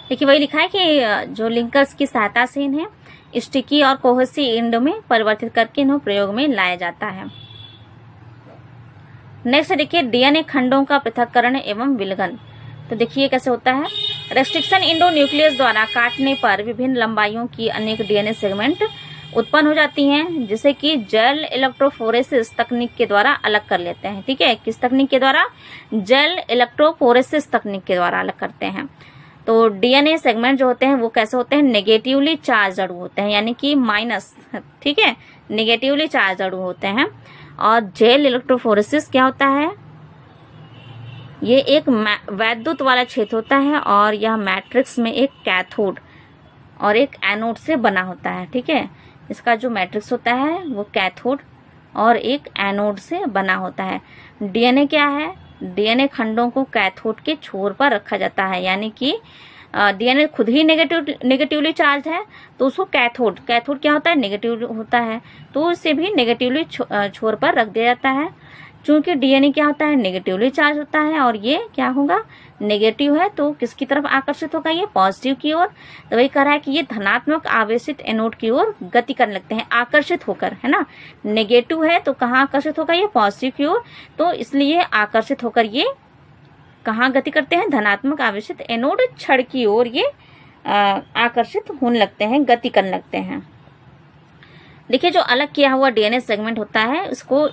देखिए वही लिखा है कि जो लिंकर्स की सहायता से इन्हें स्टिकी और कोहेसिव एंड में परिवर्तित करके इन्हें प्रयोग में लाया जाता है। नेक्स्ट देखिए डीएनए खंडों का पृथक्करण एवं विलगन। तो देखिए कैसे होता है, रेस्ट्रिक्शन एंडोन्यूक्लियस द्वारा काटने पर विभिन्न लंबाइयों की अनेक डीएनए सेगमेंट उत्पन्न हो जाती हैं, जिसे कि जेल इलेक्ट्रोफोरेसिस तकनीक के द्वारा अलग कर लेते हैं, ठीक है। किस तकनीक के द्वारा, जेल इलेक्ट्रोफोरेसिस तकनीक के द्वारा अलग करते हैं। तो डीएनए सेगमेंट जो होते हैं वो कैसे होते हैं, नेगेटिवली चार्ज अणु होते हैं, यानी कि माइनस, ठीक है, नेगेटिवली चार्ज अणु होते हैं। और जेल इलेक्ट्रोफोरेसिस क्या होता है, ये एक वैद्युत वाला क्षेत्र होता है, और यह मैट्रिक्स में एक कैथोड और एक एनोड से बना होता है, ठीक है। इसका जो मैट्रिक्स होता है वो कैथोड और एक एनोड से बना होता है। डीएनए क्या है, डीएनए खंडों को कैथोड के छोर पर रखा जाता है, यानी कि डीएनए खुद ही नेगेटिवली चार्ज है तो उसको कैथोड क्या होता है, नेगेटिव होता है, तो इसे भी नेगेटिवली छोर पर रख दिया जाता है। चूंकि डीएनए क्या होता है, नेगेटिवली चार्ज होता है, और ये क्या होगा, नेगेटिव है, तो किसकी तरफ आकर्षित होगा, ये पॉजिटिव की ओर। तो वही कह रहा है कि ये धनात्मक आवेशित एनोड की ओर गति करने लगते हैं, आकर्षित होकर, है ना। नेगेटिव है तो कहाँ आकर्षित होगा, ये पॉजिटिव की ओर, तो इसलिए आकर्षित होकर ये कहाँ गति करते हैं, धनात्मक आवेशित एनोड छड़ की ओर ये आकर्षित होने लगते हैं, गति करने लगते हैं। देखिए जो अलग किया हुआ डीएनए सेगमेंट होता है उसको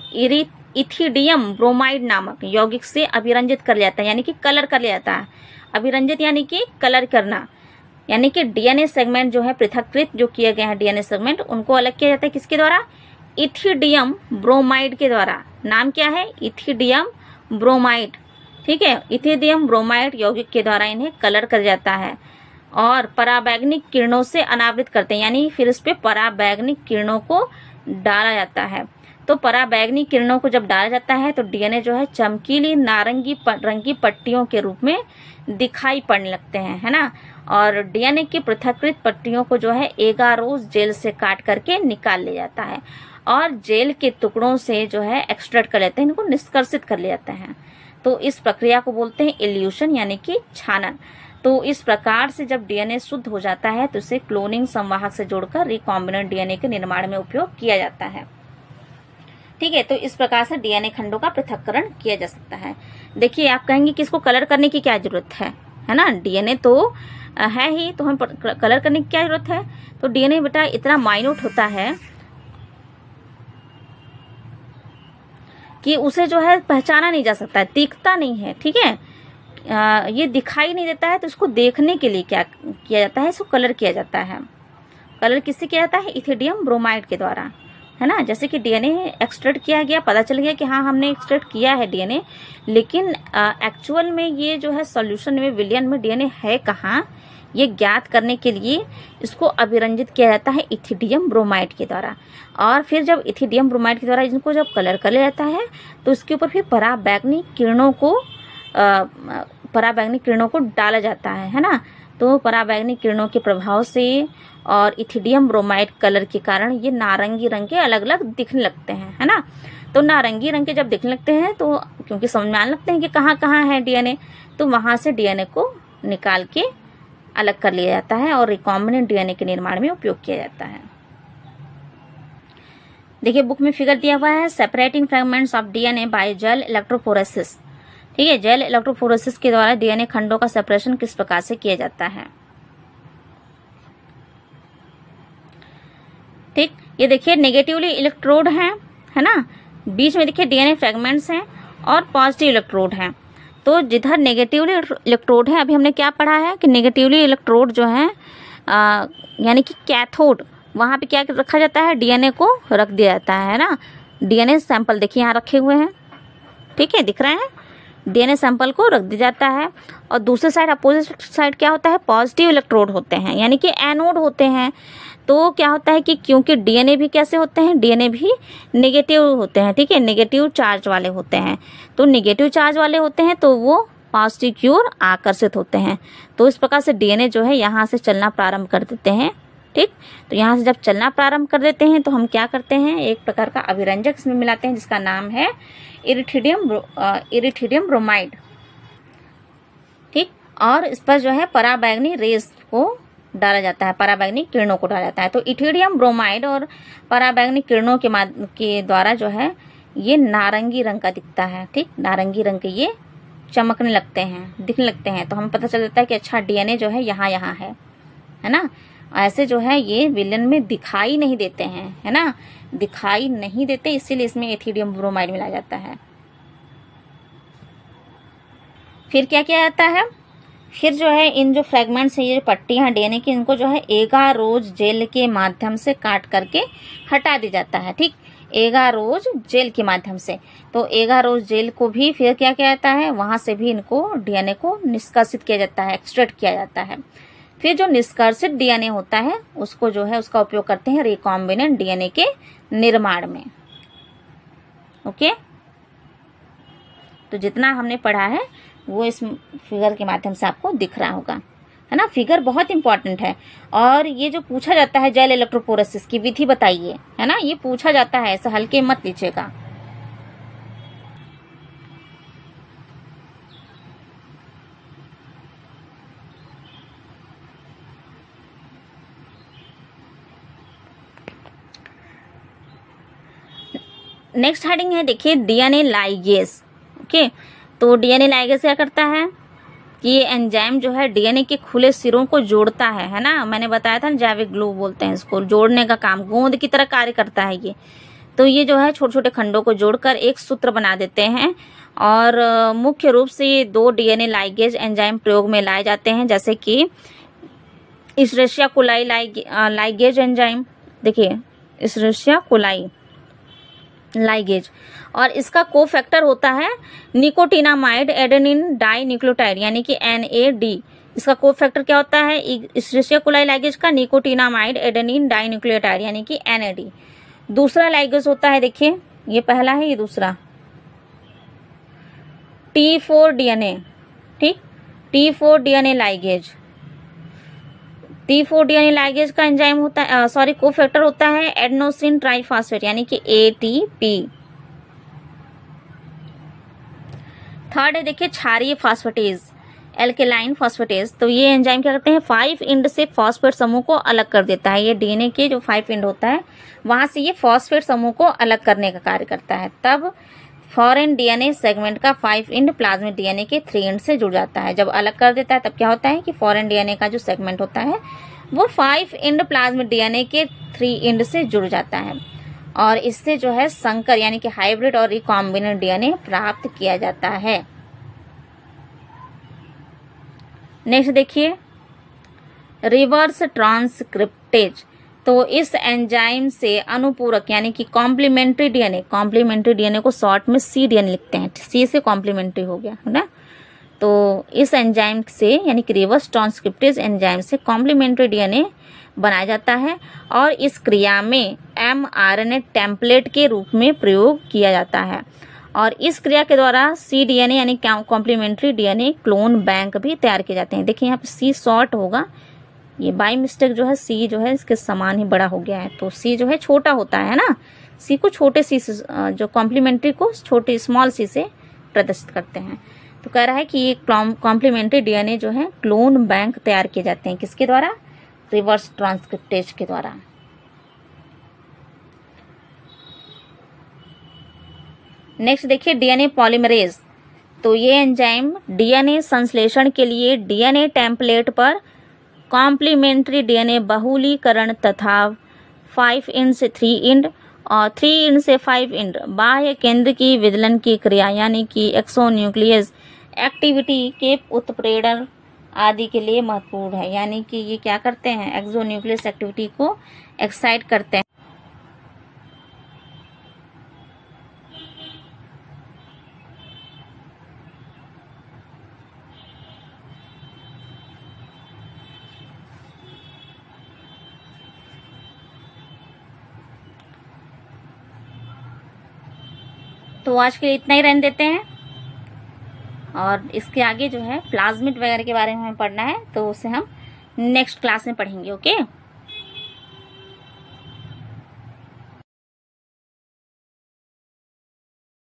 इथिडियम ब्रोमाइड नामक यौगिक से अभिरंजित कर लिया जाता है, यानी कि कलर कर लिया जाता है। अभिरंजित यानी कि कलर करना, यानी कि डीएनए सेगमेंट जो है पृथक्कृत जो किए गए हैं डीएनए सेगमेंट, उनको अलग किया जाता है किसके द्वारा, इथिडियम ब्रोमाइड के द्वारा। नाम क्या है, इथिडियम ब्रोमाइड, ठीक है। इथिडियम ब्रोमाइड यौगिक के द्वारा इन्हें कलर कर जाता है और पराबैंगनी किरणों से अनावृत करते हैं, यानी फिर इस पे पराबैंगनी किरणों को डाला जाता है। तो पराबैंगनी किरणों को जब डाला जाता है तो डीएनए जो है चमकीली नारंगी रंगी पट्टियों के रूप में दिखाई पड़ने लगते हैं, है ना। और डीएनए की पृथक्कृत पट्टियों को जो है एगारोस जेल से काट करके निकाल लिया जाता है और जेल के टुकड़ों से जो है एक्सट्रैक्ट कर लेते हैं, इनको निष्कर्षित कर लिया जाता है। तो इस प्रक्रिया को बोलते हैं इल्यूशन, यानी कि छानन। तो इस प्रकार से जब डीएनए शुद्ध हो जाता है तो इसे क्लोनिंग संवाहक से जोड़कर रिकॉम्बिनेंट डीएनए के निर्माण में उपयोग किया जाता है। ठीक है, तो इस प्रकार से डीएनए खंडों का पृथक्करण किया जा सकता है। देखिए, आप कहेंगे कि इसको कलर करने की क्या जरूरत है ना, डीएनए तो है ही, तो हम कलर करने की क्या जरूरत है। तो डीएनए बेटा इतना माइन्यूट होता है कि उसे जो है पहचाना नहीं जा सकता है, दिखता नहीं है। ठीक है, ये दिखाई नहीं देता है, तो इसको देखने के लिए क्या किया जाता है, इसको कलर किया जाता है। कलर किससे किया जाता है, इथिडियम ब्रोमाइड के द्वारा, है ना। जैसे कि डीएनए एक्सट्रैक्ट किया गया, पता चल गया कि हाँ हमने एक्सट्रैक्ट किया है डीएनए, लेकिन एक्चुअल में ये जो है सॉल्यूशन में विलयन में डीएनए है कहाँ, ये ज्ञात करने के लिए इसको अभिरंजित किया जाता है इथिडियम ब्रोमाइड के द्वारा। और फिर जब इथिडियम ब्रोमाइड के द्वारा इनको जब कलर कर लिया जाता है तो इसके ऊपर फिर पराबैंगनी किरणों को डाला जाता है ना। तो पराबैंगनी किरणों के प्रभाव से और इथिडियम ब्रोमाइड कलर के कारण ये नारंगी रंग के अलग अलग दिखने लगते हैं, है ना। तो नारंगी रंग के जब दिखने लगते हैं तो क्योंकि समझ में आने लगते हैं कि कहाँ कहाँ है डीएनए, तो वहां से डीएनए को निकाल के अलग कर लिया जाता है और रिकॉम्बिनेंट डीएनए के निर्माण में उपयोग किया जाता है। देखिए, बुक में फिगर दिया हुआ है, separating fragments of DNA by gel electrophoresis. ठीक है, जेल इलेक्ट्रोफोरेसिस के द्वारा डीएनए खंडों का सेपरेशन किस प्रकार से किया जाता है। ठीक, ये देखिए नेगेटिवली इलेक्ट्रोड है ना, बीच में देखिए डीएनए फ्रेगमेंट्स हैं और पॉजिटिव इलेक्ट्रोड हैं। तो जिधर नेगेटिवली इलेक्ट्रोड है, अभी हमने क्या पढ़ा है कि नेगेटिवली इलेक्ट्रोड जो है यानी कि कैथोड, वहां पे क्या रखा जाता है, डीएनए को रख दिया जाता है ना। डीएनए सैंपल देखिए यहाँ रखे हुए हैं, ठीक है, दिख रहे हैं, डीएनए सैंपल को रख दिया जाता है। और दूसरे साइड अपोजिट साइड क्या होता है, पॉजिटिव इलेक्ट्रोड होते हैं, यानी कि एनोड होते हैं। तो क्या होता है कि क्योंकि डीएनए भी कैसे होते हैं, डीएनए भी नेगेटिव होते हैं। ठीक है, नेगेटिव चार्ज वाले होते हैं। तो नेगेटिव चार्ज वाले होते हैं तो वो पॉजिटिव की ओर आकर्षित होते हैं। तो इस प्रकार से डीएनए जो है यहाँ से चलना प्रारंभ कर देते हैं। ठीक, तो यहाँ से जब चलना प्रारंभ कर देते हैं तो हम क्या करते हैं, एक प्रकार का अभिरंजक इसमें मिलाते हैं जिसका नाम है इरिथिडियम ब्रोमाइड। ठीक, और इस पर जो है पराबैंगनी रेस को डाला जाता है, पराबैंगनी किरणों को डाला जाता है। तो इथिडियम ब्रोमाइड और पराबैंगनी किरणों के द्वारा जो है ये नारंगी रंग का दिखता है। ठीक, नारंगी रंग के ये चमकने लगते हैं, दिखने लगते हैं। तो हमें पता चल जाता है कि अच्छा डीएनए जो है यहाँ है ना। ऐसे जो है ये विलयन में दिखाई नहीं देते हैं, है ना, दिखाई नहीं देते, इसीलिए इसमें इथिडियम ब्रोमाइड मिलाया जाता है। फिर क्या किया जाता है, फिर जो है इन जो फ्रेगमेंट्स है, ये पट्टियां डीएनए की, इनको जो है एगारोज जेल के माध्यम से काट करके हटा दिया जाता है। ठीक, एगारोज जेल के माध्यम से। तो एगारोज जेल को भी फिर क्या किया जाता है, वहां से भी इनको डीएनए को निष्कासित किया जाता है, एक्सट्रैक्ट किया जाता है। फिर जो निष्कर्षित डीएनए होता है उसको जो है उसका उपयोग करते हैं रिकॉम्बिनेंट डीएनए के निर्माण में। ओके, तो जितना हमने पढ़ा है वो इस फिगर के माध्यम से आपको दिख रहा होगा, है ना। फिगर बहुत इंपॉर्टेंट है। और ये जो पूछा जाता है जेल इलेक्ट्रोफोरेसिस की विधि बताइए, है ना, ये पूछा जाता है, ऐसा हल्के मत लीजिएगा। नेक्स्ट हेडिंग है, देखिए डीएनए लाइगेज। ओके, तो डीएनए लाइगेज क्या करता है कि ये एंजाइम जो है डीएनए के खुले सिरों को जोड़ता है ना। मैंने बताया था ना, जैविक ग्लू बोलते हैं इसको, जोड़ने का काम गोंद की तरह कार्य करता है ये। तो ये जो है छोटे छोटे खंडों को जोड़कर एक सूत्र बना देते हैं। और मुख्य रूप से ये 2 डीएनए लाइगेज एंजाइम प्रयोग में लाए जाते हैं, जैसे कि इशरेशिया कोलाई लाइगेज एंजाइम। देखिए, इशरेशिया कोलाई लाइगेज, और इसका कोफैक्टर होता है निकोटिनामाइड एडेनिन डाई न्यूक्लियोटाइड, यानी कि NAD। इसका कोफैक्टर क्या होता है, इशरेशिया कोलाई लाइगेज का निकोटिनामाइड एडेनिन डाई न्यूक्लियोटाइड, यानी कि NAD। दूसरा लाइगेज होता है, देखिए ये पहला है, ये दूसरा T4 डीएनए। ठीक, T4 DNA ligase. T4 DNA ligase का एंजाइम होता है, कोफैक्टर होता है एडेनोसिन ट्राइफॉस्फेट, यानी कि ATP। थर्ड है, देखिए क्षारीय फॉस्फेटेज एल्केलाइन फॉस्फेटेज। तो ये एंजाइम क्या करते हैं, 5 इंड से फॉस्फेट समूह को अलग कर देता है। ये डीएनए के जो 5 इंड होता है वहां से ये फॉस्फेट समूह को अलग करने का कार्य करता है। तब फॉरेन डीएनए सेगमेंट का 5 इंड प्लाज्मिड डीएनए के 3 इंड से जुड़ जाता है। जब अलग कर देता है तब क्या होता है कि फॉरेन डीएनए का जो सेगमेंट होता है वो 5 इंड प्लाज्मिड डीएनए के 3 इंड से जुड़ जाता है और इससे जो है संकर यानी कि हाइब्रिड और रिकॉम्बिनेंट डीएनए प्राप्त किया जाता है। नेक्स्ट देखिए रिवर्स ट्रांसक्रिप्टेज। तो इस एंजाइम से अनुपूरक यानी कि कॉम्प्लीमेंट्री डीएनए को शॉर्ट में सी डीएनए लिखते हैं। सी से कॉम्प्लीमेंट्री हो गया है ना। तो इस एंजाइम से यानी कि रिवर्स ट्रांसक्रिप्टेज एंजाइम से कॉम्प्लीमेंट्री डीएनए बनाया जाता है और इस क्रिया में mRNA टेम्पलेट के रूप में प्रयोग किया जाता है और इस क्रिया के द्वारा सी डीएनए यानी कॉम्प्लीमेंट्री डीएनए क्लोन बैंक भी तैयार किए जाते हैं। देखिए यहाँ पे सी शॉर्ट होगा, ये बाई मिस्टेक जो है सी जो है इसके समान ही बड़ा हो गया है। तो सी जो है छोटा होता है ना, सी को छोटे सी से जो कॉम्प्लीमेंट्री को छोटे स्मॉल सी से प्रदर्शित करते हैं। तो कह रहा है कि ये कॉम्प्लीमेंट्री डीएनए जो है क्लोन बैंक तैयार किए जाते हैं किसके द्वारा, रिवर्स ट्रांसक्रिप्टेज के द्वारा। नेक्स्ट देखिए डीएनए पॉलीमरेज। तो ये एंजाइम डीएनए संश्लेषण के लिए डीएनए टेम्पलेट पर कॉम्प्लीमेंट्री डीएनए बहुलीकरण तथा 5 इंड से 3 इंड और 3 इंड से 5 इंड बाह्य केंद्र की विदलन की क्रिया यानी कि एक्सोन्यूक्लियस एक्टिविटी के उत्प्रेरण आदि के लिए महत्वपूर्ण है। यानी कि ये क्या करते हैं, एक्सोन्यूक्लियस एक्टिविटी को एक्साइट करते हैं। तो आज के लिए इतना ही रहने देते हैं और इसके आगे जो है प्लाज्मिड वगैरह के बारे में हमें पढ़ना है तो उसे हम नेक्स्ट क्लास में पढ़ेंगे। ओके।